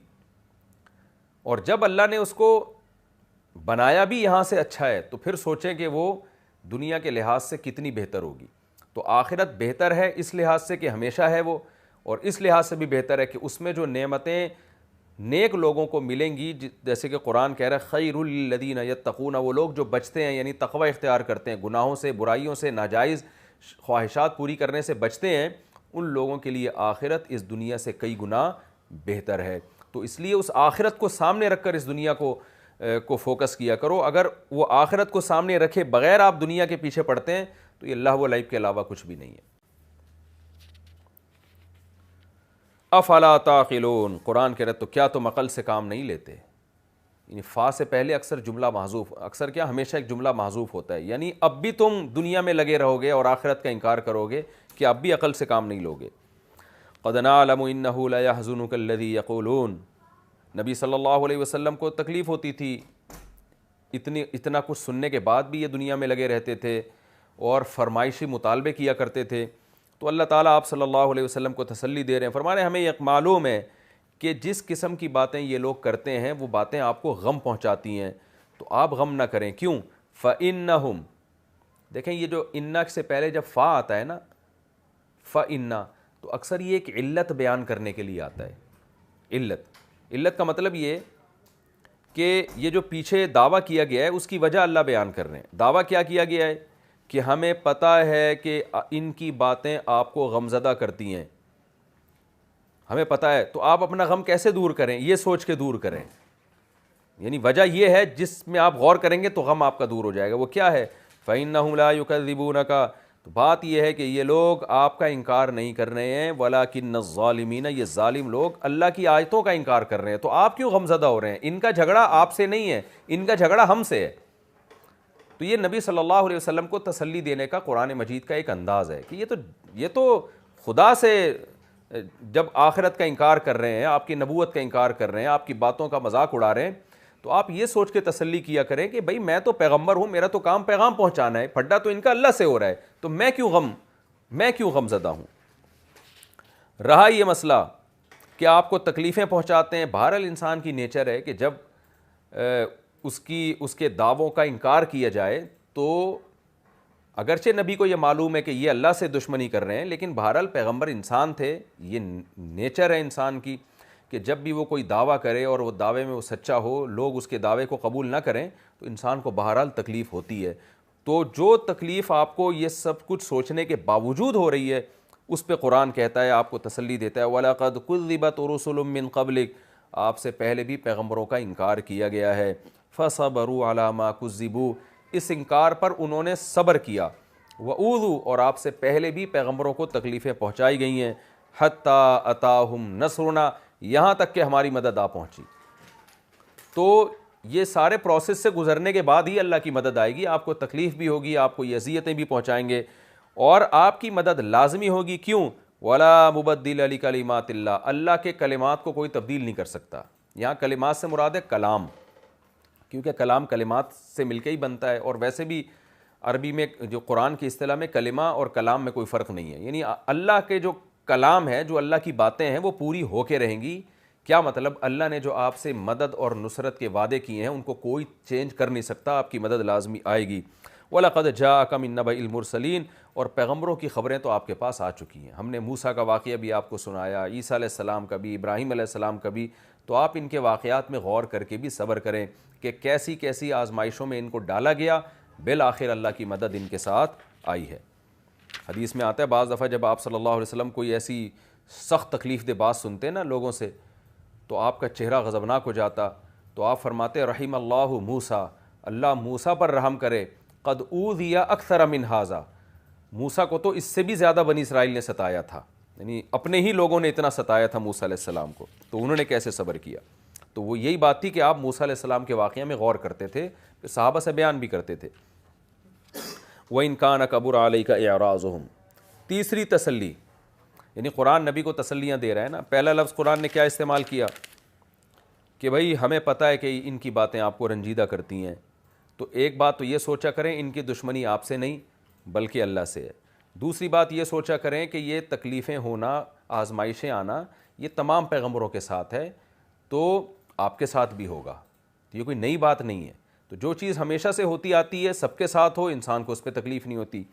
اور جب اللہ نے اس کو بنایا بھی یہاں سے اچھا ہے تو پھر سوچیں کہ وہ دنیا کے لحاظ سے کتنی بہتر ہوگی. تو آخرت بہتر ہے اس لحاظ سے کہ ہمیشہ ہے وہ، اور اس لحاظ سے بھی بہتر ہے کہ اس میں جو نعمتیں نیک لوگوں کو ملیں گی، جیسے کہ قرآن کہہ رہا ہے خیر للذین یتقون، وہ لوگ جو بچتے ہیں یعنی تقوی اختیار کرتے ہیں، گناہوں سے، برائیوں سے، ناجائز خواہشات پوری کرنے سے بچتے ہیں، ان لوگوں کے لیے آخرت اس دنیا سے کئی گنا بہتر ہے. تو اس لیے اس آخرت کو سامنے رکھ کر اس دنیا کو فوکس کیا کرو. اگر وہ آخرت کو سامنے رکھے بغیر آپ دنیا کے پیچھے پڑتے ہیں تو یہ اللہ و لعب کے علاوہ کچھ بھی نہیں ہے. افلا تعقلون، قرآن کہہ رہا تو کیا تم عقل سے کام نہیں لیتے. یعنی فا سے پہلے اکثر جملہ محذوف، اکثر کیا ہمیشہ ایک جملہ محذوف ہوتا ہے، یعنی اب بھی تم دنیا میں لگے رہو گے اور آخرت کا انکار کرو گے کہ اب بھی عقل سے کام نہیں لوگے. قد نعلم انه لیحزنک الذی یقولون، نبی صلی اللہ علیہ وسلم کو تکلیف ہوتی تھی، اتنا کچھ سننے کے بعد بھی یہ دنیا میں لگے رہتے تھے اور فرمائشی مطالبے کیا کرتے تھے. تو اللہ تعالیٰ آپ صلی اللہ علیہ وسلم کو تسلی دے رہے ہیں، فرما رہے ہیں ہمیں یہ معلوم ہے کہ جس قسم کی باتیں یہ لوگ کرتے ہیں وہ باتیں آپ کو غم پہنچاتی ہیں، تو آپ غم نہ کریں. کیوں؟ فَإِنَّهُمْ، دیکھیں یہ جو اِنَّا سے پہلے جب فا آتا ہے نا، فَإِنَّا، تو اکثر یہ ایک علت بیان کرنے کے لیے آتا ہے. علت کا مطلب یہ کہ یہ جو پیچھے دعویٰ کیا گیا ہے اس کی وجہ اللہ بیان کر رہے ہیں. دعویٰ کیا کیا گیا ہے کہ ہمیں پتہ ہے کہ ان کی باتیں آپ کو غمزدہ کرتی ہیں، ہمیں پتہ ہے، تو آپ اپنا غم کیسے دور کریں، یہ سوچ کے دور کریں. یعنی وجہ یہ ہے جس میں آپ غور کریں گے تو غم آپ کا دور ہو جائے گا. وہ کیا ہے؟ فَإِنَّهُمْ لَا يُكَذِّبُونَكَ، تو بات یہ ہے کہ یہ لوگ آپ کا انکار نہیں کر رہے ہیں، وَلَٰكِنَّ الظَّالِمِينَ، یہ ظالم لوگ اللہ کی آیتوں کا انکار کر رہے ہیں. تو آپ کیوں غمزدہ ہو رہے ہیں؟ ان کا جھگڑا آپ سے نہیں ہے، ان کا جھگڑا ہم سے ہے. تو یہ نبی صلی اللہ علیہ وسلم کو تسلی دینے کا قرآن مجید کا ایک انداز ہے کہ یہ تو خدا سے جب آخرت کا انکار کر رہے ہیں، آپ کی نبوت کا انکار کر رہے ہیں، آپ کی باتوں کا مذاق اڑا رہے ہیں، تو تو آپ یہ سوچ کے تسلی کیا کریں کہ بھائی میں تو پیغمبر ہوں, میرا تو کام پیغام پہنچانا ہے, پھڈا تو ان کا اللہ سے ہو رہا ہے, تو میں کیوں غم زدہ ہوں. رہا یہ مسئلہ کہ آپ کو تکلیفیں پہنچاتے ہیں, بہرحال انسان کی نیچر ہے کہ جب اس کے دعووں کا انکار کیا جائے تو اگرچہ نبی کو یہ معلوم ہے کہ یہ اللہ سے دشمنی کر رہے ہیں, لیکن بہرحال پیغمبر انسان تھے, یہ نیچر ہے انسان کی کہ جب بھی وہ کوئی دعویٰ کرے اور وہ دعوے میں وہ سچا ہو, لوگ اس کے دعوے کو قبول نہ کریں تو انسان کو بہرحال تکلیف ہوتی ہے. تو جو تکلیف آپ کو یہ سب کچھ سوچنے کے باوجود ہو رہی ہے, اس پہ قرآن کہتا ہے, آپ کو تسلی دیتا ہے, وَلَقَدْ كُذِّبَتْ رُسُلٌ مِّن قَبْلِكَ, آپ سے پہلے بھی پیغمبروں کا انکار کیا گیا ہے. فَصَبَرُوا عَلَىٰ مَا كُذِّبُوا, اس انکار پر انہوں نے صبر کیا. وَأُوذُوا, اور آپ سے پہلے بھی پیغمبروں کو تکلیفیں پہنچائی گئی ہیں. حَتَّىٰ أَتَاهُمْ نَصْرُنَا, یہاں تک کہ ہماری مدد آ پہنچی. تو یہ سارے پروسیس سے گزرنے کے بعد ہی اللہ کی مدد آئے گی. آپ کو تکلیف بھی ہوگی, آپ کو یہ اذیتیں بھی پہنچائیں گے, اور آپ کی مدد لازمی ہوگی. کیوں؟ وَلَا مُبَدِّلَ لِكَلِمَاتِ اللَّهِ, اللہ کے کلمات کو کوئی تبدیل نہیں کر سکتا. یہاں کلمات سے مراد ہے کلام, کیونکہ کلام کلمات سے مل کے ہی بنتا ہے, اور ویسے بھی عربی میں جو قرآن کی اصطلاح میں کلمہ اور کلام میں کوئی فرق نہیں ہے. یعنی اللہ کے جو کلام ہے, جو اللہ کی باتیں ہیں, وہ پوری ہو کے رہیں گی. کیا مطلب؟ اللہ نے جو آپ سے مدد اور نصرت کے وعدے کیے ہیں ان کو کوئی چینج کر نہیں سکتا, آپ کی مدد لازمی آئے گی. وَلَقَدْ جَاءَكَ مِن نَبَإِ الْمُرْسَلِينَ, اور پیغمبروں کی خبریں تو آپ کے پاس آ چکی ہیں. ہم نے موسیٰ کا واقعہ بھی آپ کو سنایا, عیسیٰ علیہ السلام کا بھی, ابراہیم علیہ السلام کا بھی. تو آپ ان کے واقعات میں غور کر کے بھی صبر کریں کہ کیسی کیسی آزمائشوں میں ان کو ڈالا گیا, بالآخر اللہ کی مدد ان کے ساتھ آئی ہے. حدیث میں آتا ہے بعض دفعہ جب آپ صلی اللہ علیہ وسلم کوئی ایسی سخت تکلیف دہ بات سنتے نا لوگوں سے, تو آپ کا چہرہ غضبناک ہو جاتا. تو آپ فرماتے رحم اللہ موسیٰ, اللہ موسیٰ پر رحم کرے, قد اوذی اکثر من ھذا, موسیٰ کو تو اس سے بھی زیادہ بنی اسرائیل نے ستایا تھا. یعنی اپنے ہی لوگوں نے اتنا ستایا تھا موسیٰ علیہ السلام کو, تو انہوں نے کیسے صبر کیا. تو وہ یہی بات تھی کہ آپ موسیٰ علیہ السلام کے واقعہ میں غور کرتے تھے, پھر صحابہ سے بیان بھی کرتے تھے. وَإِن كَانَ كَبُرَ عَلَيْكَ إِعْرَاضُهُمْ, تیسری تسلی, یعنی قرآن نبی کو تسلیاں دے رہا ہے نا. پہلا لفظ قرآن نے کیا استعمال کیا کہ بھائی ہمیں پتہ ہے کہ ان کی باتیں آپ کو رنجیدہ کرتی ہیں, تو ایک بات تو یہ سوچا کریں ان کی دشمنی آپ سے نہیں بلکہ اللہ سے ہے. دوسری بات یہ سوچا کریں کہ یہ تکلیفیں ہونا, آزمائشیں آنا, یہ تمام پیغمبروں کے ساتھ ہے, تو آپ کے ساتھ بھی ہوگا. تو یہ کوئی نئی بات نہیں ہے. تو جو چیز ہمیشہ سے ہوتی آتی ہے, سب کے ساتھ ہو, انسان کو اس پہ تکلیف نہیں ہوتی.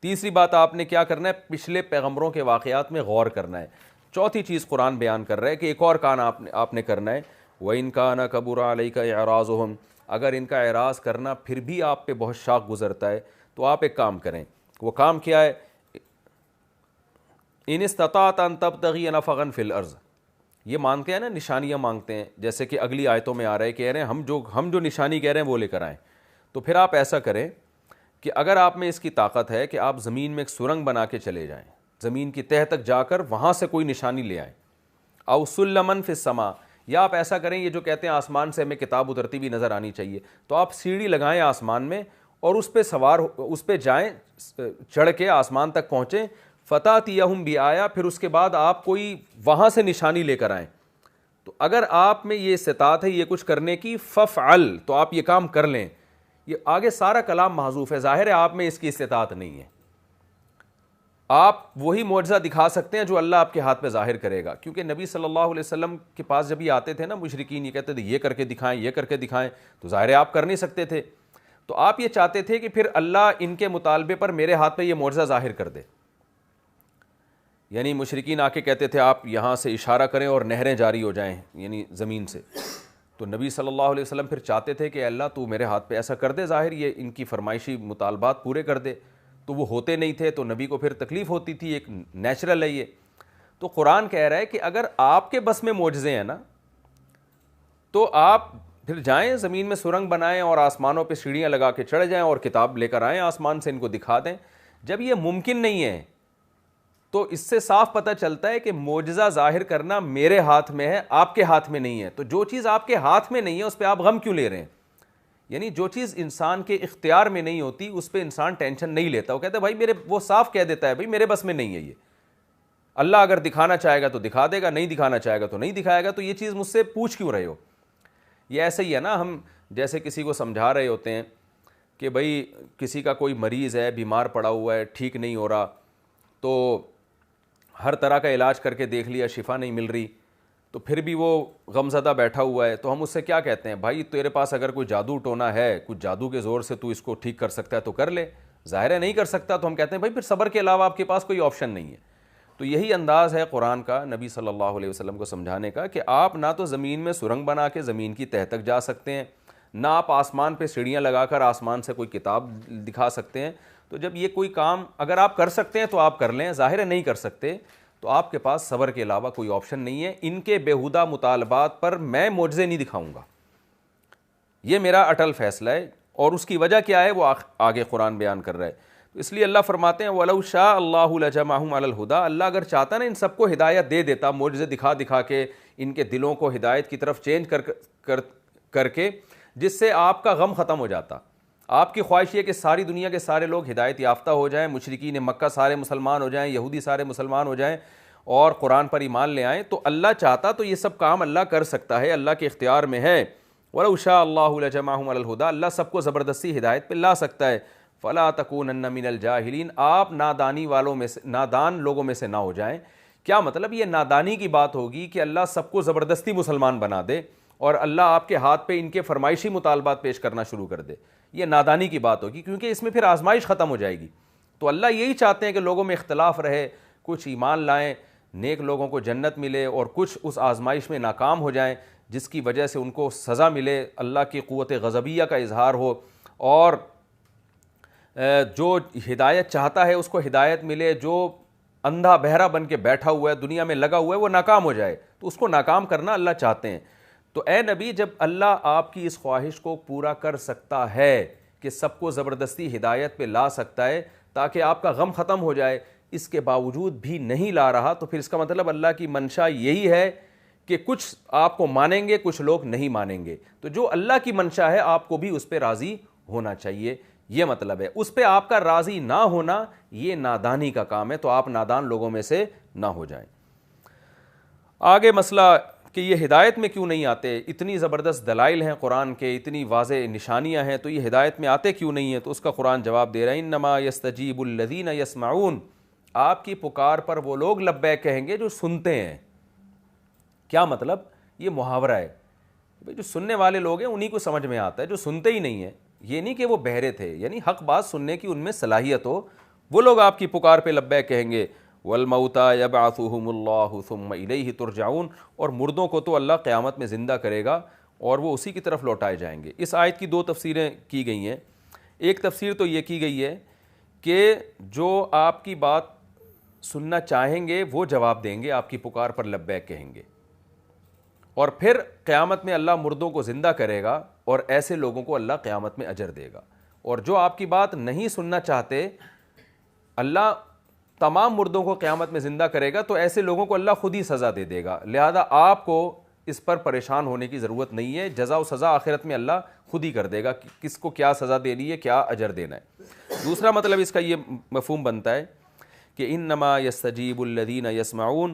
تیسری بات آپ نے کیا کرنا ہے, پچھلے پیغمبروں کے واقعات میں غور کرنا ہے. چوتھی چیز قرآن بیان کر رہا ہے کہ ایک اور کام آپ نے کرنا ہے. وَإِن كَانَ كَبُرَ عَلَيْكَ إِعْرَاضُهُمْ, اگر ان کا اعراض کرنا پھر بھی آپ پہ بہت شاق گزرتا ہے, تو آپ ایک کام کریں. وہ کام کیا ہے؟ ان استطاعت ان تبتغی نفقا فی الارض, یہ مانگتے ہیں نا, نشانیاں مانگتے ہیں, جیسے کہ اگلی آیتوں میں آ رہا ہے, کہہ رہے ہیں ہم جو نشانی کہہ رہے ہیں وہ لے کر آئیں. تو پھر آپ ایسا کریں کہ اگر آپ میں اس کی طاقت ہے کہ آپ زمین میں ایک سرنگ بنا کے چلے جائیں, زمین کی تہہ تک جا کر وہاں سے کوئی نشانی لے آئیں. او سلما فی السماء, یا آپ ایسا کریں, یہ جو کہتے ہیں آسمان سے ہمیں کتاب اترتی بھی نظر آنی چاہیے, تو آپ سیڑھی لگائیں آسمان میں اور اس پہ سوار, اس پہ جائیں, چڑھ کے آسمان تک پہنچیں. فتاتیہم بآیہ, پھر اس کے بعد آپ کوئی وہاں سے نشانی لے کر آئیں. تو اگر آپ میں یہ استطاعت ہے یہ کچھ کرنے کی, ففعل, تو آپ یہ کام کر لیں. یہ آگے سارا کلام محذوف ہے, ظاہر ہے آپ میں اس کی استطاعت نہیں ہے. آپ وہی معجزہ دکھا سکتے ہیں جو اللہ آپ کے ہاتھ پہ ظاہر کرے گا, کیونکہ نبی صلی اللہ علیہ وسلم کے پاس جب یہ آتے تھے نا مشرکین, یہ کہتے تھے یہ کر کے دکھائیں, یہ کر کے دکھائیں, تو ظاہر ہے آپ کر نہیں سکتے تھے. تو آپ یہ چاہتے تھے کہ پھر اللہ ان کے مطالبے پر میرے ہاتھ پہ یہ معجزہ ظاہر کر دے. یعنی مشرکین آ کے کہتے تھے آپ یہاں سے اشارہ کریں اور نہریں جاری ہو جائیں, یعنی زمین سے. تو نبی صلی اللہ علیہ وسلم پھر چاہتے تھے کہ اللہ تو میرے ہاتھ پہ ایسا کر دے, ظاہر یہ ان کی فرمائشی مطالبات پورے کر دے. تو وہ ہوتے نہیں تھے, تو نبی کو پھر تکلیف ہوتی تھی, ایک نیچرل ہے یہ. تو قرآن کہہ رہا ہے کہ اگر آپ کے بس میں معجزے ہیں نا, تو آپ پھر جائیں زمین میں سرنگ بنائیں اور آسمانوں پہ سیڑھیاں لگا کے چڑھ جائیں اور کتاب لے کر آئیں آسمان سے, ان کو دکھا دیں. جب یہ ممکن نہیں ہے تو اس سے صاف پتہ چلتا ہے کہ معجزہ ظاہر کرنا میرے ہاتھ میں ہے, آپ کے ہاتھ میں نہیں ہے. تو جو چیز آپ کے ہاتھ میں نہیں ہے اس پہ آپ غم کیوں لے رہے ہیں؟ یعنی جو چیز انسان کے اختیار میں نہیں ہوتی اس پہ انسان ٹینشن نہیں لیتا. وہ کہتا ہے بھائی وہ صاف کہہ دیتا ہے بھائی میرے بس میں نہیں ہے یہ. اللہ اگر دکھانا چاہے گا تو دکھا دے گا, نہیں دکھانا چاہے گا تو نہیں دکھائے گا, تو یہ چیز مجھ سے پوچھ کیوں رہے ہو؟ یہ ایسے ہی ہے نا، ہم جیسے کسی کو سمجھا رہے ہوتے ہیں کہ بھائی کسی کا کوئی مریض ہے، بیمار پڑا ہوا ہے، ٹھیک نہیں ہو رہا، تو ہر طرح کا علاج کر کے دیکھ لیا، شفا نہیں مل رہی، تو پھر بھی وہ غم زدہ بیٹھا ہوا ہے، تو ہم اس سے کیا کہتے ہیں؟ بھائی تیرے پاس اگر کوئی جادو ٹونا ہے، کچھ جادو کے زور سے تو اس کو ٹھیک کر سکتا ہے تو کر لے، ظاہر ہے نہیں کر سکتا، تو ہم کہتے ہیں بھائی پھر صبر کے علاوہ آپ کے پاس کوئی آپشن نہیں ہے۔ تو یہی انداز ہے قرآن کا نبی صلی اللہ علیہ وسلم کو سمجھانے کا کہ آپ نہ تو زمین میں سرنگ بنا کے زمین کی تہہ تک جا سکتے ہیں، نہ آپ آسمان پہ سیڑھیاں لگا کر آسمان سے کوئی کتاب دکھا سکتے ہیں۔ تو جب یہ کوئی کام اگر آپ کر سکتے ہیں تو آپ کر لیں، ظاہر ہے نہیں کر سکتے تو آپ کے پاس صبر کے علاوہ کوئی آپشن نہیں ہے۔ ان کے بیہودہ مطالبات پر میں معجزے نہیں دکھاؤں گا، یہ میرا اٹل فیصلہ ہے، اور اس کی وجہ کیا ہے وہ آگے قرآن بیان کر رہا ہے۔ تو اس لیے اللہ فرماتے ہیں وَلَوْ شَاءَ اللَّهُ لَجَمَعَهُمْ عَلَى الْهُدَىٰ، اللہ اگر چاہتا نا ان سب کو ہدایت دے دیتا، معجزے دکھا دکھا کے ان کے دلوں کو ہدایت کی طرف چینج کر کے، جس سے آپ کا غم ختم ہو جاتا۔ آپ کی خواہش یہ کہ ساری دنیا کے سارے لوگ ہدایت یافتہ ہو جائیں، مشرکین مکہ سارے مسلمان ہو جائیں، یہودی سارے مسلمان ہو جائیں اور قرآن پر ایمان لے آئیں، تو اللہ چاہتا تو یہ سب کام اللہ کر سکتا ہے، اللہ کے اختیار میں ہے۔ وَلَوْ شَاءَ اللَّهُ لَجَمَعَهُمْ عَلَى الْهُدَىٰ، اللہ سب کو زبردستی ہدایت پہ لا سکتا ہے۔ فَلَا تَكُونَنَّ مِنَ الْجَاهِلِينَ، آپ نادانی والوں میں سے، نادان لوگوں میں سے نہ ہو جائیں۔ کیا مطلب؟ یہ نادانی کی بات ہوگی کہ اللہ سب کو زبردستی مسلمان بنا دے اور اللہ آپ کے ہاتھ پہ ان کے فرمائشی مطالبات پیش کرنا شروع کر دے، یہ نادانی کی بات ہوگی، کیونکہ اس میں پھر آزمائش ختم ہو جائے گی۔ تو اللہ یہی چاہتے ہیں کہ لوگوں میں اختلاف رہے، کچھ ایمان لائیں، نیک لوگوں کو جنت ملے، اور کچھ اس آزمائش میں ناکام ہو جائیں جس کی وجہ سے ان کو سزا ملے، اللہ کی قوت غضبیہ کا اظہار ہو، اور جو ہدایت چاہتا ہے اس کو ہدایت ملے، جو اندھا بہرا بن کے بیٹھا ہوا ہے، دنیا میں لگا ہوا ہے، وہ ناکام ہو جائے، تو اس کو ناکام کرنا اللہ چاہتے ہیں۔ تو اے نبی، جب اللہ آپ کی اس خواہش کو پورا کر سکتا ہے کہ سب کو زبردستی ہدایت پہ لا سکتا ہے تاکہ آپ کا غم ختم ہو جائے، اس کے باوجود بھی نہیں لا رہا، تو پھر اس کا مطلب اللہ کی منشا یہی ہے کہ کچھ آپ کو مانیں گے، کچھ لوگ نہیں مانیں گے۔ تو جو اللہ کی منشا ہے آپ کو بھی اس پہ راضی ہونا چاہیے، یہ مطلب ہے۔ اس پہ آپ کا راضی نہ ہونا یہ نادانی کا کام ہے، تو آپ نادان لوگوں میں سے نہ ہو جائیں۔ آگے مسئلہ کہ یہ ہدایت میں کیوں نہیں آتے؟ اتنی زبردست دلائل ہیں قرآن کے، اتنی واضح نشانیاں ہیں، تو یہ ہدایت میں آتے کیوں نہیں ہیں؟ تو اس کا قرآن جواب دے رہا ہے انما یستجیب الذین یسمعون، آپ کی پکار پر وہ لوگ لبیک کہیں گے جو سنتے ہیں۔ کیا مطلب؟ یہ محاورہ ہے، جو سننے والے لوگ ہیں انہی کو سمجھ میں آتا ہے، جو سنتے ہی نہیں ہیں، یہ نہیں کہ وہ بہرے تھے، یعنی حق بات سننے کی ان میں صلاحیت ہو، وہ لوگ آپ کی پکار پہ لبیک کہیں گے۔ والموتى یبعثهم اللہ ثم الیہ ترجعون، اور مردوں کو تو اللہ قیامت میں زندہ کرے گا اور وہ اسی کی طرف لوٹائے جائیں گے۔ اس آیت کی دو تفسیریں کی گئی ہیں۔ ایک تفسیر تو یہ کی گئی ہے کہ جو آپ کی بات سننا چاہیں گے وہ جواب دیں گے، آپ کی پکار پر لبیک کہیں گے، اور پھر قیامت میں اللہ مردوں کو زندہ کرے گا اور ایسے لوگوں کو اللہ قیامت میں اجر دے گا۔ اور جو آپ کی بات نہیں سننا چاہتے، اللہ تمام مردوں کو قیامت میں زندہ کرے گا، تو ایسے لوگوں کو اللہ خود ہی سزا دے دے گا، لہذا آپ کو اس پر پریشان ہونے کی ضرورت نہیں ہے، جزا و سزا آخرت میں اللہ خود ہی کر دے گا، کس کو کیا سزا دینی ہے، کیا اجر دینا ہے۔ دوسرا مطلب اس کا یہ مفہوم بنتا ہے کہ انما یستجیب الذین یسمعون،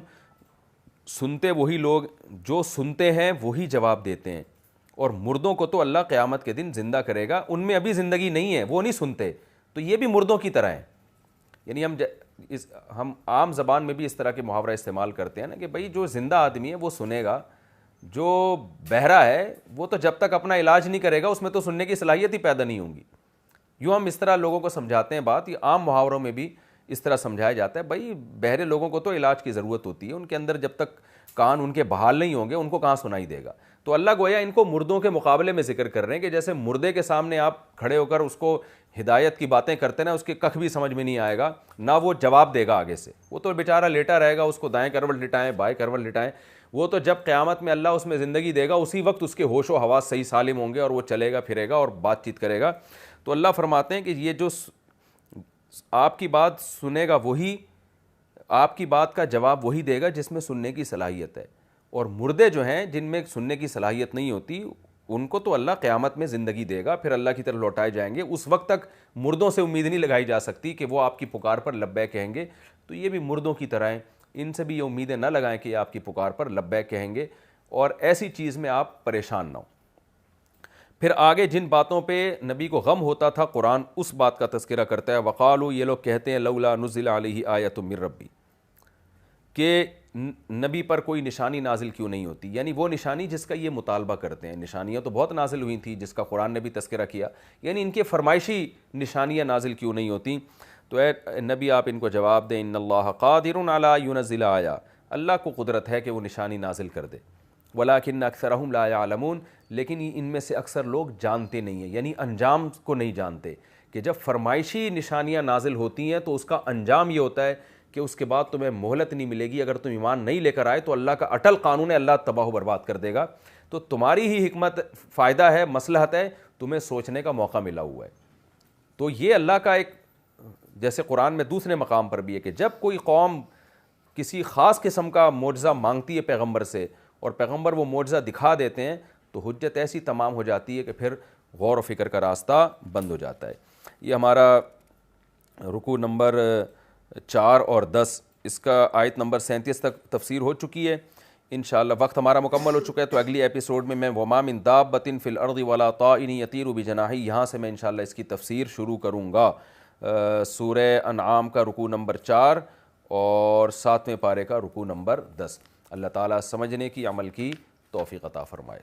سنتے وہی لوگ جو سنتے ہیں وہی جواب دیتے ہیں، اور مردوں کو تو اللہ قیامت کے دن زندہ کرے گا، ان میں ابھی زندگی نہیں ہے، وہ نہیں سنتے، تو یہ بھی مردوں کی طرح ہیں۔ یعنی ہم عام زبان میں بھی اس طرح کے محاورہ استعمال کرتے ہیں نا کہ بھئی جو زندہ آدمی ہے وہ سنے گا، جو بہرا ہے وہ تو جب تک اپنا علاج نہیں کرے گا اس میں تو سننے کی صلاحیت ہی پیدا نہیں ہوں گی۔ یوں ہم اس طرح لوگوں کو سمجھاتے ہیں بات، یہ عام محاوروں میں بھی اس طرح سمجھایا جاتا ہے، بھئی بہرے لوگوں کو تو علاج کی ضرورت ہوتی ہے، ان کے اندر جب تک کان ان کے بحال نہیں ہوں گے ان کو کہاں سنائی دے گا۔ تو اللہ گویا ان کو مردوں کے مقابلے میں ذکر کر رہے ہیں کہ جیسے مردے کے سامنے آپ کھڑے ہو کر اس کو ہدایت کی باتیں کرتے نا، اس کے کخ بھی سمجھ میں نہیں آئے گا، نہ وہ جواب دے گا آگے سے، وہ تو بیچارہ لیٹا رہے گا، اس کو دائیں کروٹ لٹائیں بائیں کروٹ لٹائیں، وہ تو جب قیامت میں اللہ اس میں زندگی دے گا اسی وقت اس کے ہوش و حواس صحیح سالم ہوں گے اور وہ چلے گا پھرے گا اور بات چیت کرے گا۔ تو اللہ فرماتے ہیں کہ یہ جو آپ کی بات سنے گا وہی آپ کی بات کا جواب وہی دے گا جس میں سننے کی صلاحیت ہے، اور مردے جو ہیں جن میں سننے کی صلاحیت نہیں ہوتی ان کو تو اللہ قیامت میں زندگی دے گا، پھر اللہ کی طرف لوٹائے جائیں گے۔ اس وقت تک مردوں سے امید نہیں لگائی جا سکتی کہ وہ آپ کی پکار پر لبیک کہیں گے، تو یہ بھی مردوں کی طرح ہیں، ان سے بھی یہ امیدیں نہ لگائیں کہ یہ آپ کی پکار پر لبیک کہیں گے، اور ایسی چیز میں آپ پریشان نہ ہوں۔ پھر آگے جن باتوں پہ نبی کو غم ہوتا تھا قرآن اس بات کا تذکرہ کرتا ہے. وقالو یہ لوگ کہتے ہیں لولا نزل علیہ آیۃ من ربی کہ نبی پر کوئی نشانی نازل کیوں نہیں ہوتی, یعنی وہ نشانی جس کا یہ مطالبہ کرتے ہیں. نشانیاں تو بہت نازل ہوئی تھیں جس کا قرآن نے بھی تذکرہ کیا, یعنی ان کے فرمائشی نشانیاں نازل کیوں نہیں ہوتی. تو اے نبی آپ ان کو جواب دیں ان اللہ قادر علی ینزل آیا, اللہ کو قدرت ہے کہ وہ نشانی نازل کر دے. ولکن اکثرہم لا یعلمون, لیکن ان میں سے اکثر لوگ جانتے نہیں ہیں, یعنی انجام کو نہیں جانتے کہ جب فرمائشی نشانیاں نازل ہوتی ہیں تو اس کا انجام یہ ہوتا ہے کہ اس کے بعد تمہیں مہلت نہیں ملے گی. اگر تم ایمان نہیں لے کر آئے تو اللہ کا اٹل قانون ہے, اللہ تباہ و برباد کر دے گا. تو تمہاری ہی حکمت فائدہ ہے, مصلحت ہے, تمہیں سوچنے کا موقع ملا ہوا ہے. تو یہ اللہ کا ایک, جیسے قرآن میں دوسرے مقام پر بھی ہے کہ جب کوئی قوم کسی خاص قسم کا معجزہ مانگتی ہے پیغمبر سے اور پیغمبر وہ معجزہ دکھا دیتے ہیں تو حجت ایسی تمام ہو جاتی ہے کہ پھر غور و فکر کا راستہ بند ہو جاتا ہے. یہ ہمارا رکوع نمبر 4 اور 10, اس کا آیت نمبر 37 تک تفسیر ہو چکی ہے. انشاءاللہ وقت ہمارا مکمل ہو چکا ہے, تو اگلی ایپیسوڈ میں وما من دابۃ فی الارض ولا طائر یطیر بجناحہ, یہاں سے میں انشاءاللہ اس کی تفسیر شروع کروں گا. سورہ انعام کا رکوع نمبر 4 اور 7ویں پارے کا رکوع نمبر 10. اللہ تعالیٰ سمجھنے کی, عمل کی توفیق عطا فرمائے.